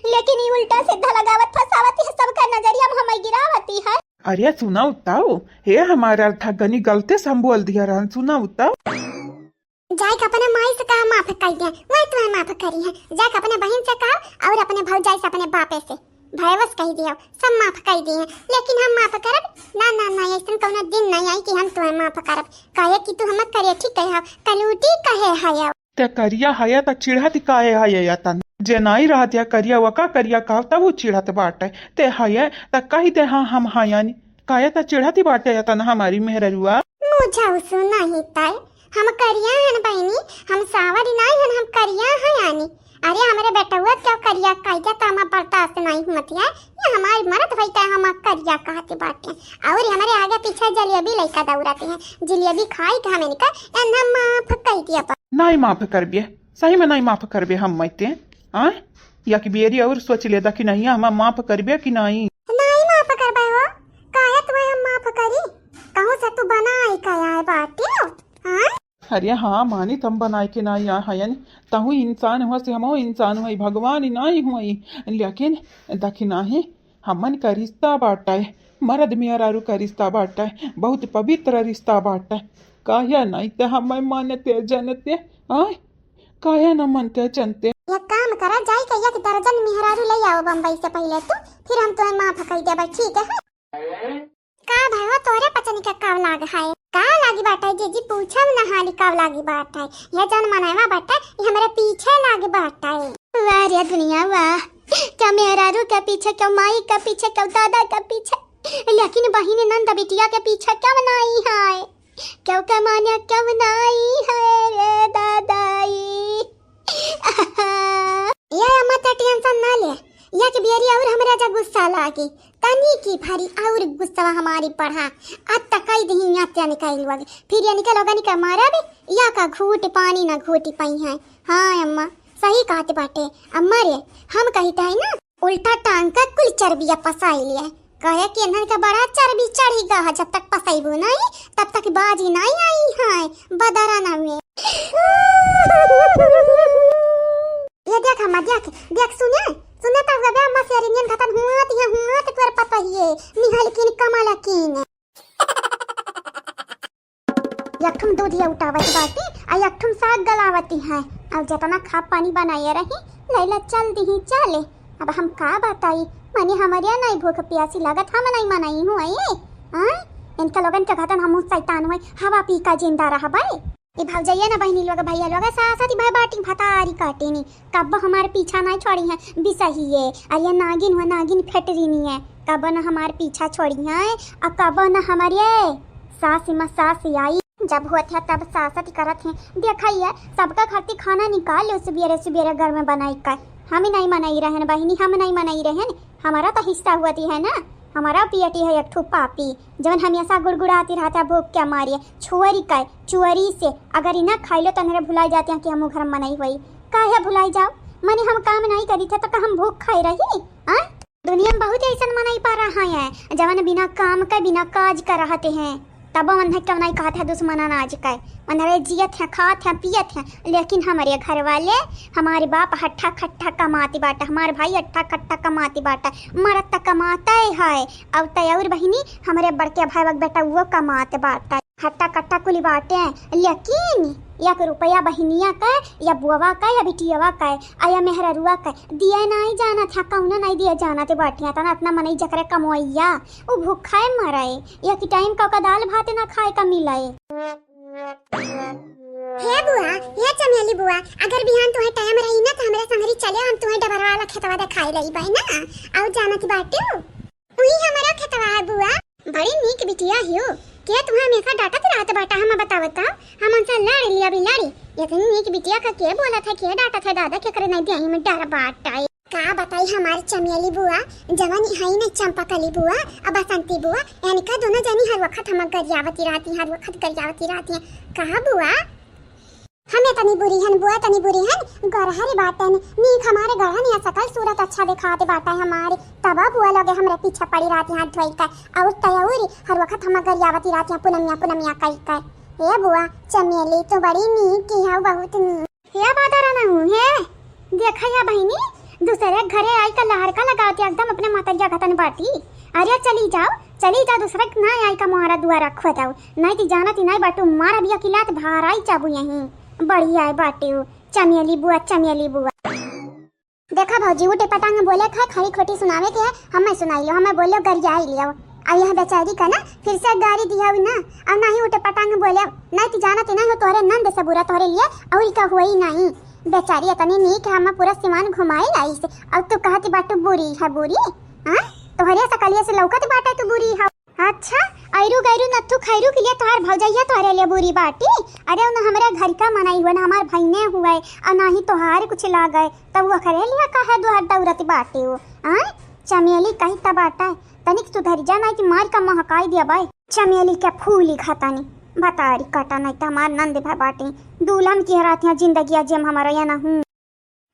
लेकिन ये उल्टा सीधा लगावत फसावती है, सबका नजरिया में हमें गिरावती है। अरे सुना उताओ, हे हमारा था गनी गलती से हम बोल दिया रहन, सुना उताओ। जाए अपने माई से कहा माफ कर दिया, वही तुम्हें माफ करी है, जाए अपने बहन से कहा और अपने भौजाई से अपने बापे से भयवस कह दिया, सब माफ कर दिए, लेकिन हम माफ करब ना ऐसा कोनो दिन नहीं आई कि हम तुम्हें माफ करब, कहे कि तू हम करे ठीक है कलूटी कहे है ते करिया हया त चिढ़त काहे हया या तन जे नहीं रहत या करिया वका करिया का तब वो चिढ़त बाटे, ते हया त कही दे हाँ हम हयानी काया त चिढ़ती बाटे या तन हमारी मेहररुआ। मुझे सुना ही ताई हम करिया हन बहनी, हम सावरी नहीं हन, हम करिया है यानी। अरे हमारे बेटा हुआ क्या करिया कायदा तामा बर्दाश्त नहीं मतिया, ये हमारी मरद भईता है, हम करिया कहते बाटे, और हमारे आगे पीछे जलेबी लइका दौड़ाते हैं, जलेबी खाई के हमें का एना माफ कर दिया पर नहीं माफ करबे, सही में नहीं माफ करबे हम मैते आ या कि बेरी और सोच लेदा कि नहीं हम माफ करबे कि नहीं माफ करबे हो, काहे तुम्हें हम माफ करी, कहूं से तू बनाई काया है बाटे। हां अरे हाँ मानी तम बनाए के नहीं हयन, तहु इंसान हुआ से हम इंसान हुई, भगवान ही नहीं हुई, लेकिन दखिना है हमन का रिश्ता बाटा है, मर्द मेहरारू का रिश्ता बाटा है, बहुत पवित्र रिश्ता बाटा है, काहे नहीं ते हम मानते जनते आय काहे न मानते जनते। ये काम करा जाए कहिया कि दर्जन मेहरारू ले आओ बम्बई से पहले तो, फिर हम तुम्हें माफ कर देबा, ठीक है। का भाई तोरे पचनी का काव लाग है, का लागी बाटा है जी पूछम ना हाली काव लागी बाटा है, ये जन मनावा बाटा ये हमारे पीछे लागी बाटा है। वाह रे दुनिया वाह, क्या मेहरारू के पीछे, क्या माई के पीछे, क्या दादा के पीछे, लेकिन बहिनी नंद बिटिया के पीछे क्या बनाई है, क्यों क्या माने क्या बनाई है रे दादाई। ये अम्मा टेंशन ना ले, या कि बेरी और हमरा जा गुस्सा लागी, तनी की भारी और गुस्सा हमारी पढ़ा अब तक कई दिन यात्रा निकाल लगे, फिर ये निकल होगा निकल मारा भी या का घूट पानी ना घूटी पाई है। हाँ अम्मा सही कहते बाटे, अम्मा रे हम कहते हैं ना उल्टा टांग का कुल चर्बिया पसाई लिया, कहे कि इन्हन का बड़ा चर्बी चढ़ी गा, जब तक पसाईबो नहीं तब तक बाजी नहीं आई है, बदरा ना हुए। ये देख अम्मा देख सुने तब गबे अम्मा सेरियन खतन हुआ तो तोर पता ही है निहाल किन कमाला किन यकठुम दूध ये उठावत बाटी आ यकठुम साग गलावती है, अब जितना खा पानी बनाए रही लैला चल दी चले। अब हम का बताई माने हमारे नहीं भूख प्यासी लागत, हम नहीं मनाई हूँ ये इनका लोगन के घटन हम शैतान हुए, हवा पी का जिंदा रहा भाई। ये भौजैया ना बहनी लोग भैया लोग साथ भाई बाटी भतारी काटे नी कब हमारे पीछा नहीं छोड़ी है बिसही है अरे नागिन हुआ नागिन फटरी नहीं है कब न हमारे पीछा छोड़ी है और कब न हमारे सास में सास आई जब होत है तब सासत करत है देखिए सबका खाती खाना निकाल लो सुबेरे सुबेरे घर में बनाई कर हम ही नहीं मनाई रहे बहनी हम नहीं मनाई रहे हमारा तो हिस्सा हुआ है ना हमारा पियटी है एक ठू पापी जब हम ऐसा गुड़गुड़ाती रहता भूख क्या मारिए छुअरी का चुअरी से अगर इन्हें खाई लो तो मेरे भुलाई जाते हैं कि हम घर मनाई हुई काहे भुलाई जाओ मने हम काम नहीं करी थे तो हम भूख खाई रही आ? दुनिया में बहुत ऐसा मनाई पा रहा है जवन बिना काम का बिना काज कर रहते हैं तब मन क्यों नहीं कहते हैं दुश्मन अनाज का मन जियत है खात है पियत है लेकिन हमारे घर वाले हमारे बाप हट्ठा खट्ठा कमाती बाटा हमारे भाई हट्ठा खट्ठा कमाती बाटा मरद तक कमाता है अब तयौर बहिनी हमारे बड़के भाई बेटा वो कमाते बाटा हट्टा कट्टा कुली बाटे लेकिन एक रुपया बहनिया का या बुआ का या बिटियावा का या मेहरुआ का दिया नहीं जाना था कौना नहीं दिया जाना थे बाटिया था ना अपना मन जकरे कमोइया वो भूखा है मराए या कि टाइम का दाल भात ना खाए का मिलाए हे बुआ ये चमेली बुआ अगर बिहान तुम्हें टाइम रही ना तो हमारे संगरी चले हम तुम्हें डबरा वाला खेतवा दिखाई रही भाई ना आओ जाना थी बाटे वही हमारा खेतवा है बुआ बड़ी नीक बिटिया हियो क्या तुम्हें हमेशा डांटा तो रहता बाटा हम बतावता हम उनसे लड़ लिया भी लड़ी ये तो नीक बिटिया का क्या बोला था क्या डांटा था दादा क्या करे नहीं दिया में डर बाटा का बताई हमारी चमेली बुआ जवानी हाई ने चंपाकली बुआ अब बसंती बुआ यानी का दोनों जनी हर वक्त हम गरियावती रहती हर वक्त गरियावती रहती है कहा बुआ हमें तनी बुरी हन बुआ तनी बुरी हन गरहरी बाटन नीक हमारे गढ़न या सकल सूरत अच्छा दिखाते बाटा हमारे तबा बुआ लगे हमरे पीछे पड़ी रहती हाथ धोई कर और तयौरी हर वक्त हम गरियावती रहती हैं पुनमिया कई कर हे बुआ चमेली तो बड़ी नीक की है बहुत नीक हे बात रहा हूं हे देखा या बहनी दूसरे घरे आई का लहर का लगाते एकदम अपने माता जगतन बाटी अरे चली जाओ दूसरे ना आई का मोहरा दुआ रखो जाओ नहीं ती जाना ती नहीं बाटू मारा भी अकेला भाराई चाबू यहीं बढ़िया है बाटे चमेली बुआ देखा भौजी उठे पटांग बोले खा खरी खोटी सुनावे के हमें सुनाई लो हमें बोलो गरिया ही लियो अब यह बेचारी का ना फिर से गाड़ी दिया ना अब नहीं उठे पटांग बोले नहीं ती जाना ती नहीं हो तोहरे नंद से बुरा तोहरे लिए और का हुआ ही नहीं बेचारी इतनी नीक है हम पूरा सीमान घुमाए लाई से अब तो कहती बाटू बुरी है बुरी हां तोहरे सकलिया से लौकत बाटे तू बुरी है अच्छा आयरू गैरू नथु खैरू के लिए तोहार भौजैया तोहरे लिए बुरी बाटी अरे उन हमारे घर का मनाई हुआ ना हमार भईने हुए और ना ही तोहार कुछ ला गए तब वो करे लिया कहा दुहर दौरत बाटी हो हां चमेली कहीं तब बाटा तनिक सुधर जा नहीं कि मार का महकाई दिया भाई चमेली के फूल ही खाता नहीं बतारी काटा नहीं तो हमार नंद भाई बाटी दूल्हन की रात जिंदगी जेम हमारा या ना हूं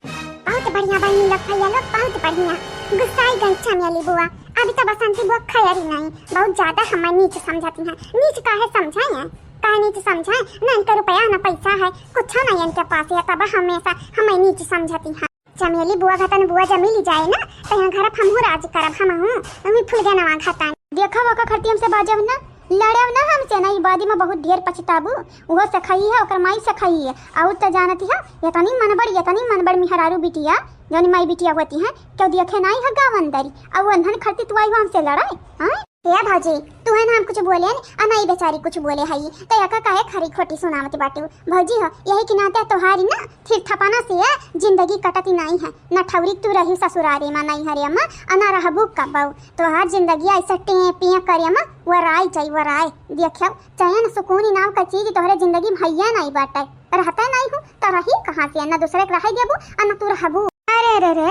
बहुत बढ़िया बहनी लगता है लोग बहुत बढ़िया गुस्साई गई चमेली बुआ अभी तो बसंती बुआ खैरी नहीं बहुत ज्यादा हमें नीच समझाती हैं नीच काहे समझाएं काहे नीच समझाएं ना इनका रुपया ना पैसा है कुछ नहीं इनके पास है तब हमेशा हमें नीच समझाती हैं चमेली बुआ घटन बुआ जमीली जाए ना तो यहाँ घर हम राज करब हम हूं हमें फूल गए नवा खाता देखा वका खरती हमसे बाजब ना लड़ब ना हमसे नहीं बादी में बहुत ढेर पछताबू वो से खई है ओकर माई से खई है और तो जानती है यतनी मनबड़ मिहरारू बिटिया जौन माई बिटिया होती है क्यों देखे नहीं है गाँव अंदरी और अंधन खरती तू आई हमसे लड़ाई हाँ या भाजी तू है ना हम कुछ बोले आ नहीं बेचारी कुछ बोले है तो यका काहे खरी खोटी सुनावती बाटू भौजी हो यही कि नाते तोहारी ना फिर थपाना से जिंदगी कटती नहीं है न ठौरी तू रही ससुरारी में नहीं हरे अम्मा अना रहबू कबऊ तोहार जिंदगी ऐसा टेपिया करे अम्मा वराई चाहिए वराई देखो चयन सुकून नाम का चीज तोहरे जिंदगी भैया नहीं बाटे रहता नहीं हूँ तो रही कहाँ से न दूसरे के रही देबू न तू रहबू अरे रे रे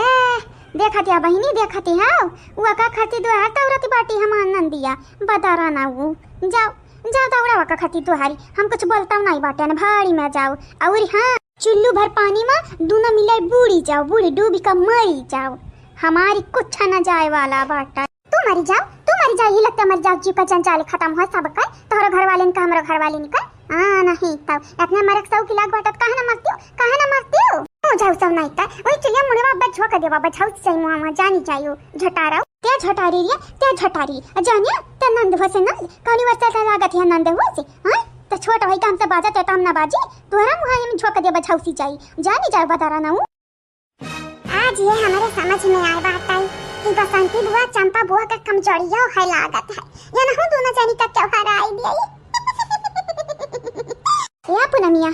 देखती बहिनी देखती है वो का खती दुआर तौरती बाटी हम नंदिया बदारा ना वो जाओ तौरा वका खती तुहारी हम कुछ बोलता नहीं बाटे न भाड़ी में जाओ और हाँ चुल्लू भर पानी में दोनों मिले बूढ़ी जाओ बूढ़ी डूबी का मरी जाओ हमारी कुछ न जाए वाला बाटा तू मरी जाओ ये लगता मर जाओ जीव का जंजाल खत्म हो सब का तोहरा घर वाले का हमारा घर वाले का नहीं तब अपने मरक सौ की लाग बाटत काहे ना मरती हो जाऊ सब नहीं ता ओई चलिए मुड़वा बच झोका देवा बचाऊ चाहिए मुआ जानी चाहिए झटारा ते झटारी जानिया ते नंद हो से नंद कौनी वर्षा लागत है नंद हो से हां तो छोटा भाई काम से बाजा ते हम ना बाजी तोहरा मुहा में झोका दे बचाऊ सी चाहिए जानी जाए बता रहा ना आज ये हमारे समझ में आए बात आई कि बसंती बुआ चंपा बुआ का कमजोरियां है लागत है या ना हम दोनों जानी का त्योहार आई दिया या पुनमिया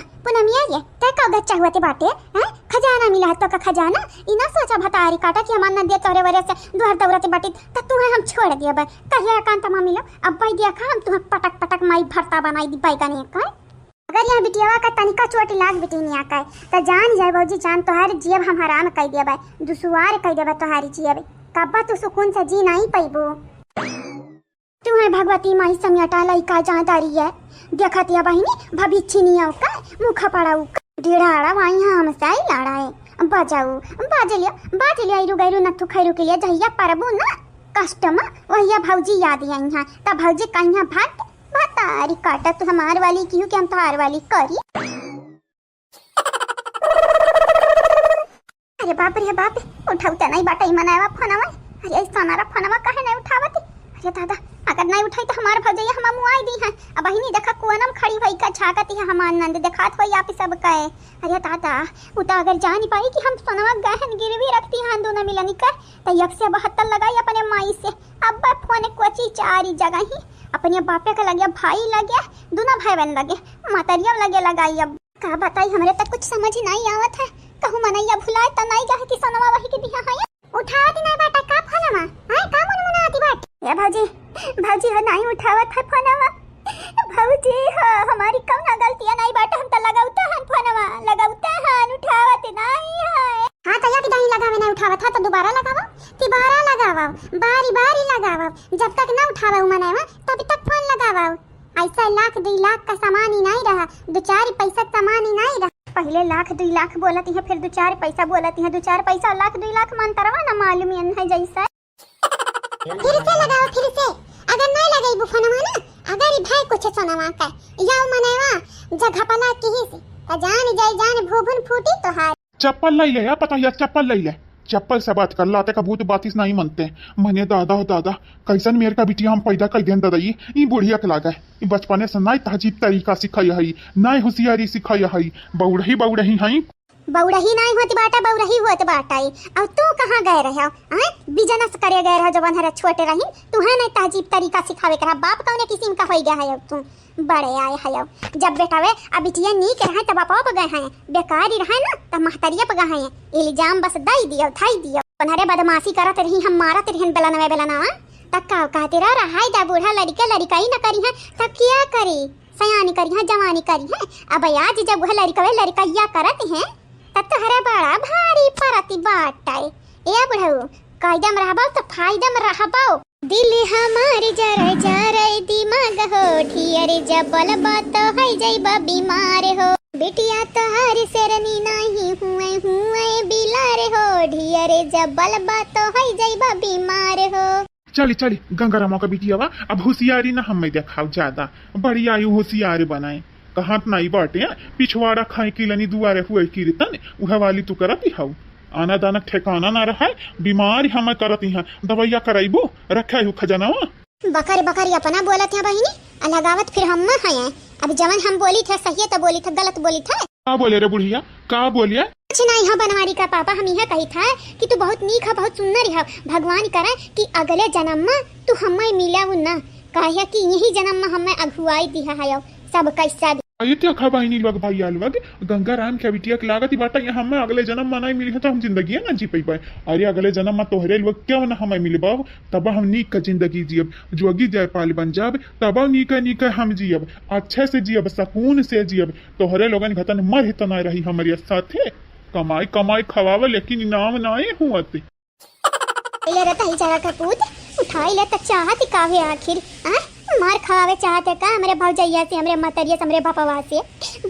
ये तय का गच्चा हुआ ते बाटे हैं खजाना मिला तो का खजाना इना सोचा भतारी काटा कि हमार नदिया तोरे वरे से दुहर दौरते बाटे त तुम्हें हम छोड़ दिया बा कहिया कांत मा मिलो अब भाई दिया खा हम तुम्हें पटक पटक माई भरता बनाई दी बैगन का अगर यहाँ बिटियावा का तनिका चोट लाग बिटिनिया का त जान जाए बाबूजी जान तोहार जीव हम हराम कह दिया बा दुसुआर कह देबा तोहारी जीव कब्बा तू सुकून से जी नहीं पैबो तुम्हें भगवती माई समियाटा लइका जानदारी है देखतिया बहिनी भविष्यनिया का मुख पड़ाऊ ढेड़ाड़ा वाई हम साई लड़ाए बाज लिया इरु गैरु नथु खैरु के लिए जहिया परबो ना कस्टमा वहिया भौजी याद आई हां त भौजी कहिया भात भातारी काटा तू हमार वाली क्यों कि हम तोहार वाली करी अरे बाप रे बाप उठाउता नहीं बाटा मनावा फोनवा अरे सोनारा फोनवा काहे नहीं उठावती अरे दादा अगर नहीं उठाई तो हमार भौजैया हम मुआई दी है अब बहिनी देखा कुआनम खड़ी भई का झाकती है हमार नंद दिखात होई आप सब कहे अरे दादा उता अगर जान पाई कि हम सोनवा गहन गिरवी रखती हैं दोनों मिलनी कर त 172 लगाई अपने माई से अब फोन कोची चारी जगह ही अपने बापे का लगे भाई लगे दोनों भाई बहन लगे मातरिया लगे लगाई अब का बताई हमरे तक कुछ समझ ही नहीं आवत है कहूं मनैया भुलाए त नहीं जाए कि सोनवा वही के बिहा है उठावत नहीं बाटा का फोनवा हां का मन आती बात ए भौजी हो नहीं उठावत है फोनवा भौजी हो हमारी कौन गलतियां नहीं बाटा हम त लगाउता हन फोनवा लगाउता हन उठावत नहीं है हां त या कि नहीं लगावे नहीं उठावत है तो दोबारा लगावा बारी बारी लगावा जब तक ना उठावा मनावा तब तक फोन लगावा ऐसा 1 2 लाख का सामान ही नहीं रहा 2-4 पैसा सामान ही नहीं रहा पहले 1 2 लाख बोलती है फिर 2-4 पैसा बोलती है 2-4 पैसा 1 2 लाख मानता रहा ना मालूम है जैसा फिर से लगाओ फिर से अगर नहीं लगाई फोनवा ना अगर ई भाई कुछ सोनवा का या मनेवा जगह पला की ही त जान भूभुन फूटी तो हार चप्पल ले या पता या चप्पल ले चप्पल से बात कर लाते का भूत बातिस नहीं मनते मने दादा हो दादा कैसन मेरे का बिटिया हम पैदा कर देन दादा ये बुढ़िया के लागा है बचपने से नहीं तहजीब तरीका सिखाई है नहीं होशियारी सिखाई है बौड़ही है बौड़ही नहीं होती बाटा बौड़ही होत बाटा और तू कहां गए रहे हो हैं बिजनेस करे गए रहे जब हरे छोटे रही तू है नहीं तहजीब तरीका सिखावे करा बाप कौन किस्म का होई गया है अब तू बड़े आए है जब बेटावे अब बिटिया नीक रहे तब बापा पे गए हैं बेकार ही रहे ना तब महतरिया पे गए हैं इल्जाम बस दई दियो थाई दियो हरे बदमाशी करत रही हम मारत रही बेलना तब का कहते रहा दा बूढ़ा लड़का ही न करी है तब क्या करी सयानी करी है जवानी करी है अब आज जब वह लड़कैया करत हैं तब तो हरे बड़ा भारी परती बाटाई ए बुढ़ऊ कायदम रहबो तो फायदम रहबो दिल हमारे जरे दिमाग हो ठियर जबल बात है जइबा बीमार हो बेटिया तोहार सेरनी नहीं हुए बिलार हो ढियर जबल बात है जइबा बीमार हो चली गंगारामा का बिटिया अब होशियारी ना हमें देखाओ ज्यादा बड़ी आयु होशियार बनाए कहाँ नहीं बाटे पिछवाड़ा खाए किलनी दुआरे हुए कीर्तन उह वाली तू करती हऊ आना दाना ठेकाना ना रहा बीमार हम करती हैं दवाइया कराइबो रखा हूँ खजानावा बकरी अपना बोलत है बहिनी लगावत फिर हम हैं अब जवन हम बोली थे सही तो बोली थे गलत बोली थे का बोले रे बुढ़िया का बोलिए कुछ नहीं है बनवारी का पापा हम यह कही था कि तू बहुत नीक है बहुत सुंदर है भगवान करे कि अगले जन्म में तू हमें मिला ना कहे कि यही जन्म में हमें अगुवाई दिया है सब कैसा ये क्या खबाइनी लोग भाई अलवग गंगाराम के बिटिया के लागत ही बाटा ये हमें अगले जन्म में नहीं मिली है तो हम जिंदगी है ना जी पाई अरे अगले जन्म में तोहरे लोग क्यों ना हमें मिले बाब तब हम नीक का जिंदगी जियब जोगी जयपाल बन जाब तब नीक हम जियब अच्छे से जियब सकून से जियब तोहरे लोगन घतन मर ही तना रही हमारे साथे कमाई खवाव लेकिन इनाम नहीं हुआ उठाई ले तक चाहती कावे आखिर मार खावे चाहते का हमरे भौजैया से हमरे मतरिया से हमरे बापवा से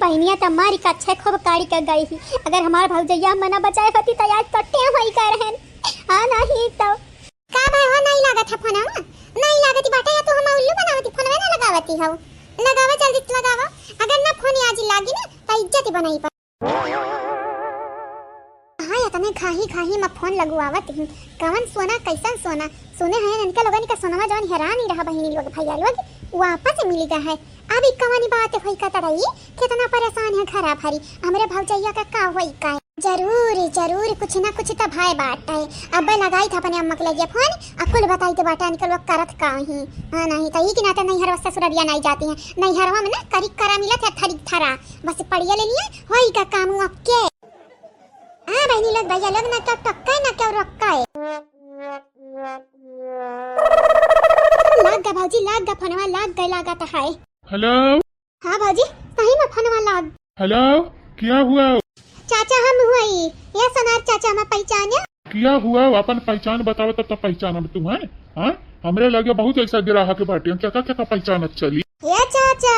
बहनिया त मारी का छे खूब काड़ी कर गई ही अगर हमार भौजैया मना बचाए होती त आज कट्टे होई कर रहन हां नहीं तो का भाई हो नहीं लागत है फोनवा नहीं लागती बाटा या तो हम उल्लू बनावती फोनवा ना लगावती हो लगावा जल्दी लगावा अगर ना फोन आज लागी ना त इज्जत बनाई पर हां या तने खाही में फोन लगवावत ही कवन सोना कैसन सोना सोने है इनका लोगन का सोनावा जवन हैरान ही रहा बहिनी लोग भैया लोग वापस मिल गया है अभी कवनी बात होई का तरई कितना परेशान है खरा भरी हमरे भौजैया का होई का जरूर जरूर कुछ ना कुछ तो भाई बात है। अब लगाई था अपने अम्मा के लगे फोन अकुल बताई तो बाटा निकल वो करत का ही। हां नहीं तो ही कि ना तो नहीं हर ससुरबिया नहीं जाती हैं नहीं हरवा में ना करी करा मिला था थरी थरा बस पढ़िया ले लिया होई का काम आपके। हां बहनी लोग भैया लोग ना टक टक ना क्यों रखा है। लाग गा भाजी लाग गा फोनवा लाग गई लागा तो है। हेलो। हां भाजी सही में फोनवा लाग। हेलो क्या हुआ? चाचा हम हुई ये सनार चाचा मैं पहचाने। क्या हुआ? अपन पहचान बताओ तब तो पहचान तुम है। हाँ हमरे लगे बहुत ऐसा ग्राहक बाटे क्या क्या पहचान चली। ये चाचा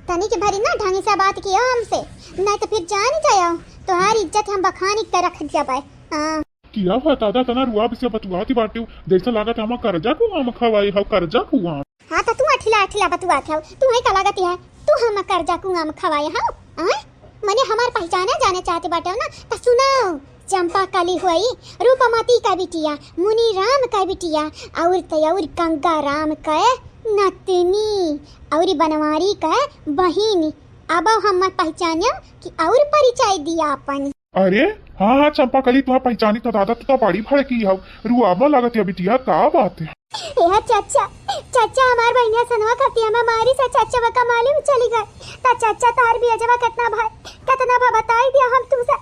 तनी के भरी ना ढंग से बात किया हमसे नहीं तो फिर जान जाओ तुम्हारी इज्जत हम बखानी के रख दिया भाई। हां किया हुआ दादा तना रुआ से बतुआती बाटे जैसा लागत हम कर्जा को हम खवाई हो कर्जा को हम। हां तो तू अठिला बतुआ था तू है का लागत है तू हम कर्जा को हम खवाए हो। हां मने हमार पहचाना जाने चाहते बाटे ना तो सुनाओ चंपा काली हुई रूपमती का बिटिया मुनि राम का बिटिया और तयौर गंगा राम का नतनी और बनवारी का बहिनी। अब हम पहचानियो कि और परिचय दिया अपन। अरे हाँ हाँ चंपा कली तुम्हारा पहचानी तो दादा तो बड़ी भड़ की हो रुआबा लागत है बिटिया का बात है। यह चाचा चाचा हमार बहनिया सनवा करती है हमारी से चाचा बका मालूम चली गई ता चाचा तार भी अजवा कितना भा बताई दिया हम तुमसे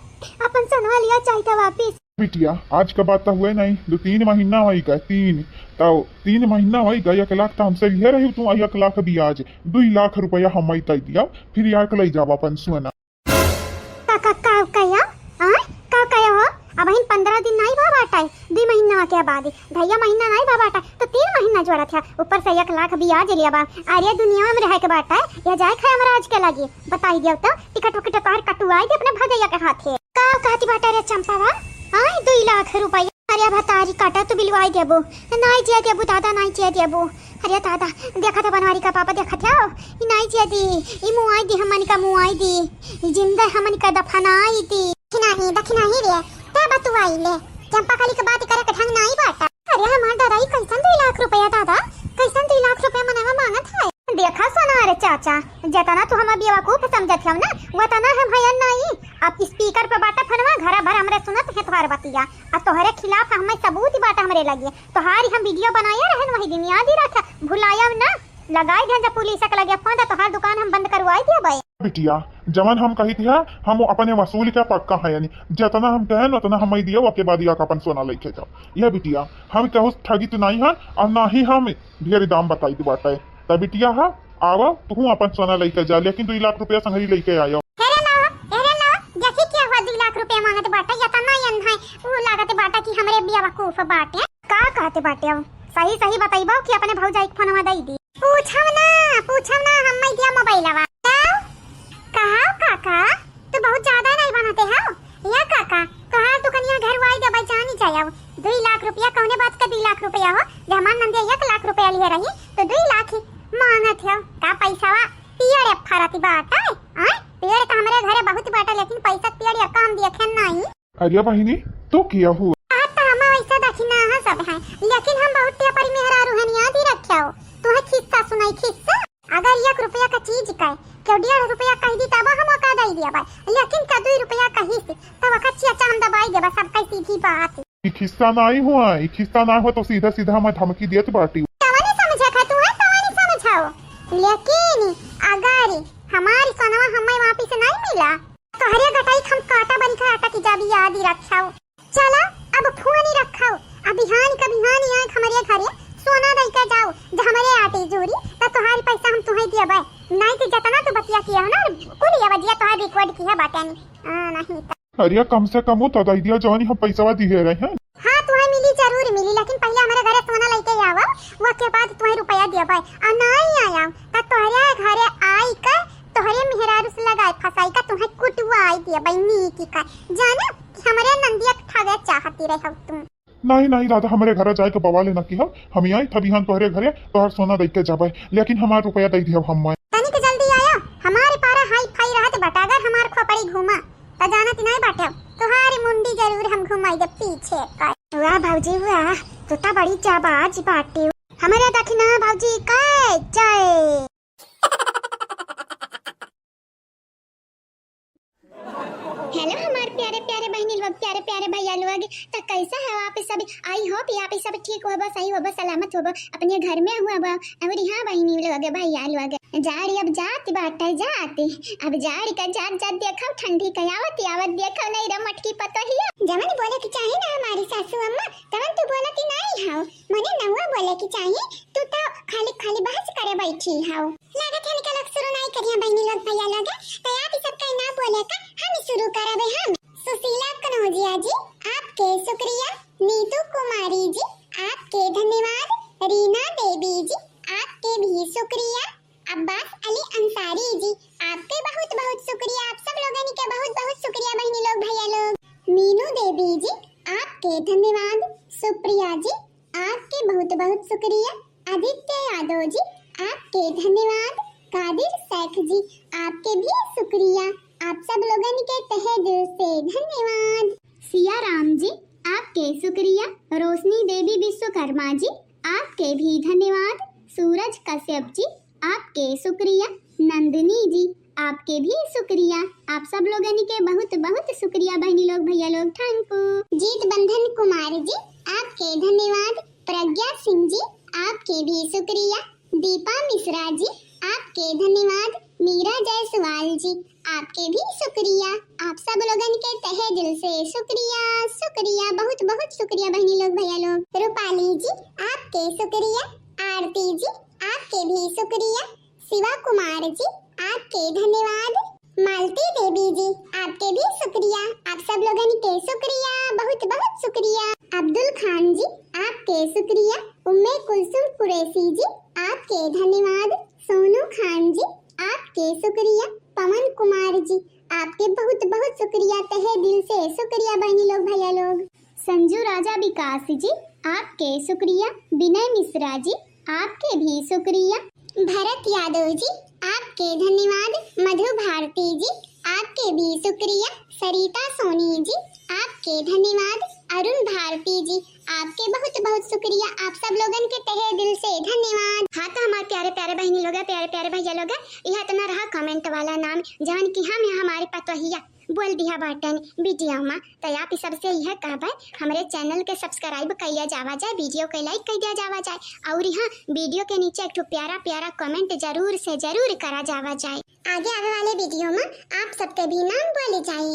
अपन सनवा लिया चाहिए वापिस। बिटिया आज का बात तो हुए नहीं 2-3 महीना हुई गए 3 महीना हुई गए 1 लाख तो हमसे लिए रही तुम 1 लाख ब्याज 2 लाख रुपया हम दिया फिर यार ले जाओ अपन सोना। का हो अब 15 दिन नहीं बा बाटा 2 महीना के बाद भैया महीना नहीं बा बाटा तो 3 महीना जोड़ा था ऊपर से 1 लाख ब्याज लिया बा। अरे दुनिया में रह के बाटा या जाए खाए हमरा आज के लगी बताई दियो तो टिकट विकट तार कटवाई दे अपने भगैया के हाथे का कहती बाटा रे चंपावा। हां 2 लाख रुपया अरे भतारी काटा तो बिलवाई देबो नहीं जे देबो दादा नहीं जे देबो। अरे दादा देखा था बनवारी का पापा देखा था ई नहीं जे दी ई मुआई दी हमन का मुआई दी जिंदा हमन का दफनाई दी दखना ही रे ते बतुआई ले चंपा काली के बात करे के ढंग नहीं बाटा। अरे हमार दादा ई कैसन 2 लाख रुपया दादा कैसन 2 लाख रुपया मनवा मांगत है। देखा सोना रे चाचा जतना तो हम बेवकूफ समझत हम ना वतना हम हयन नहीं। अब स्पीकर पे बाटा फनवा घर भर हमरे सुनत है तोहर बतिया और तोहरे खिलाफ हमें सबूत बाटा हमरे लगे तोहारी हम वीडियो बनाया रहन वही दिन याद ही रखा भुलाया ना लगाई ढंजा पुलिस के लगे फोन तोहार दुकान हम बंद करवाई दिया भाई। बिटिया जमन हम कही थी हम अपने वसूल का पक्का है यानी जितना हम कहें उतना हम दियो के बाद या अपन सोना लेके जाओ। यह बिटिया हम कहूँ ठगी तो नहीं है और ना ही हम ढेर दाम बताई दी बाटा है तब बिटिया है आवा तू अपन सोना लेके जा लेकिन 2 लाख रुपया संगरी लेके आयो। मांगत बाटा या तना यन है वो लागत बाटा कि हमरे बेवकूफ बाटे का कहते बाटे सही सही बताइबो कि अपने भौजाई के फोनवा दई दी पूछम ना हम मैं दिया मोबाइलवा कहा काका तू बहुत ज्यादा नहीं बनाते हो या काका कहा दुकनिया घर वाई दे जानी चाहिए 2 लाख रुपया कौने बात का 2 लाख रुपया हो जब हमार नंदे 1 लाख रुपया लिए रही तो 2 लाख ही मांगत हो का पैसावा पियरे फरती बाटा है पेड़ तो हमारे घरे बहुत बाटा लेकिन पैसा पेड़ या काम देखे नहीं। अरे बहिनी तो किया हुआ हम ऐसा दखिना है सब है लेकिन हम बहुत ते पर मेहरा रूहनी याद ही रखियो तोहे किस्सा सुनाई किस्सा अगर 1 रुपया का चीज का क्यों 1.5 रुपया कह दी तब हम का दई दिया भाई लेकिन का 2 रुपया कही से तब का चाचा हम दबाई देबा सब का सीधी बात ई खिस्सा नहीं हुआ ई खिस्सा ना हो तो सीधा सीधा मैं धमकी देत बाटी तवने समझा खा तू है तवने समझाओ लेकिन अगर हमारी सोनवा हमें वापिस नहीं मिला तो हरे गटाई हम काटा बन का आटा की जाबी याद ही रखाओ। चला अब फूनी रखाओ अब बिहान का बिहान यहाँ हमारे घरे सोना दई के जाओ जो हमारे आटे जोड़ी तो तुम्हारी पैसा हम तुम्हें दिया भाई नहीं तो जतना तो बतिया किया हो ना कुल ये वजिया तुम्हारी रिकॉर्ड किया बाटे नहीं अरे कम से कम तो दई दिया जवानी हम पैसा दिए रहे हैं। हाँ तुम्हें मिली जरूर मिली लेकिन पहले हमारे घरे सोना लेके आवा वो के बाद तुम्हें रुपया दिया भाई और नहीं आया तो तुम्हारे घरे आई का तोहरे मेहरारू से लगाए फसाई का तुम्हें कुटवा आई दिया भाई नीति का जाना हमारे नंदिया ठगे चाहती रहे तुम। नहीं नहीं दादा हमारे घर जाए के बवाले न की हम आई था बिहान तोहरे घरे तोहर सोना दे के जाबे लेकिन हमार रुपया दे दिया हम तनिक जल्दी आया हमारे पारा हाई फाई रहत बटा अगर हमार खोपड़ी घुमा त जानत नहीं बाटे तुम्हारी मुंडी जरूर हम घुमाई दे पीछे का। वाह भौजी वाह तो ता बड़ी जाबाज बाटे हमारे दखना भौजी का जय हेलो हमारे प्यारे प्यारे बहनी लोग, प्यारे प्यारे भैया लोग, तो कैसा है आप सब? आई होप आप सब ठीक हो, सही हो, सलामत हो, अपने घर में हुआ और यहाँ बहनी लोग भैया लोग जाड़ी अब जाती बाटे जाती अब जाड़ी का जात जात देखो ठंडी का आवत आवत देखो नहीं रे मटकी पतो ही जमन बोले कि चाहे ना हमारी सासू अम्मा तवन तू बोला कि नहीं हाउ मने नहुआ बोले कि चाहे तू तो खाली खाली बहस करे बैठी हाउ लागत है निकल शुरू नहीं करिया बहनी लोग भैया लोग तो आप सब कहीं ना बोले का हम शुरू करावे हम सुशीला कनौजिया जी आपके शुक्रिया, नीतू कुमारी जी आपके धन्यवाद, रीना देवी जी आपके भी शुक्रिया, अब्बास अली अंसारी जी आपके बहुत बहुत शुक्रिया, आप सब लोगों के बहुत बहुत शुक्रिया बहनी लोग भैया लोग, मीनू देवी जी आपके धन्यवाद, सुप्रिया जी आपके बहुत बहुत शुक्रिया, आदित्य यादव जी आपके धन्यवाद, कादिर शेख जी आपके भी शुक्रिया, आप सब लोगों के तहे दिल से धन्यवाद, सिया राम जी आपके शुक्रिया, रोशनी देवी विश्वकर्मा जी आपके भी धन्यवाद, सूरज कश्यप जी आपके शुक्रिया, नंदिनी जी आपके भी शुक्रिया, आप सब लोगों के बहुत बहुत शुक्रिया बहनी लोग भैया लोग, थैंक यू। जीत बंधन कुमार जी आपके धन्यवाद, प्रज्ञा सिंह जी आपके भी शुक्रिया, दीपा मिश्रा जी आपके धन्यवाद, मीरा जायसवाल जी आपके भी शुक्रिया, आप सब लोगों के तहे दिल से शुक्रिया शुक्रिया, बहुत बहुत शुक्रिया बहनी लोग भैया लोग, रूपाली जी आपके शुक्रिया, आरती जी आपके भी शुक्रिया, शिवा कुमार जी आपके धन्यवाद, मालती देवी जी आपके भी शुक्रिया, आप सब लोगों के शुक्रिया बहुत बहुत शुक्रिया, अब्दुल खान जी आपके शुक्रिया, उम्मे कुलसुम कुरैशी जी आपके धन्यवाद, सोनू खान जी आपके शुक्रिया, पवन कुमार जी आपके बहुत बहुत शुक्रिया, तहे दिल से शुक्रिया बहनी लोग भैया लोग, संजू राजा विकास जी आपके शुक्रिया, विनय मिश्रा जी आपके भी शुक्रिया, भरत यादव जी आपके धन्यवाद, मधु भारती जी आपके भी शुक्रिया, सरिता सोनी जी आपके धन्यवाद, अरुण भारती जी आपके बहुत बहुत शुक्रिया, आप सब लोगन के तहे दिल से धन्यवाद। हाँ तो हमारे प्यारे प्यारे बहनी लोग, प्यारे प्यारे भैया लोग, यह तो ना रहा कमेंट वाला नाम जवन की हम हमारे पतोहिया बोल दिया बटन वीडियो में, तो आप सबसे यह कहबे हमारे चैनल के सब्सक्राइब किया जावा जाए, वीडियो के लाइक कर दिया जावा जाए, और यहाँ वीडियो के नीचे एक प्यारा प्यारा कमेंट जरूर से जरूर करा जावा जाए। आगे आने वाले वीडियो में आप सबके भी नाम बोले जाए।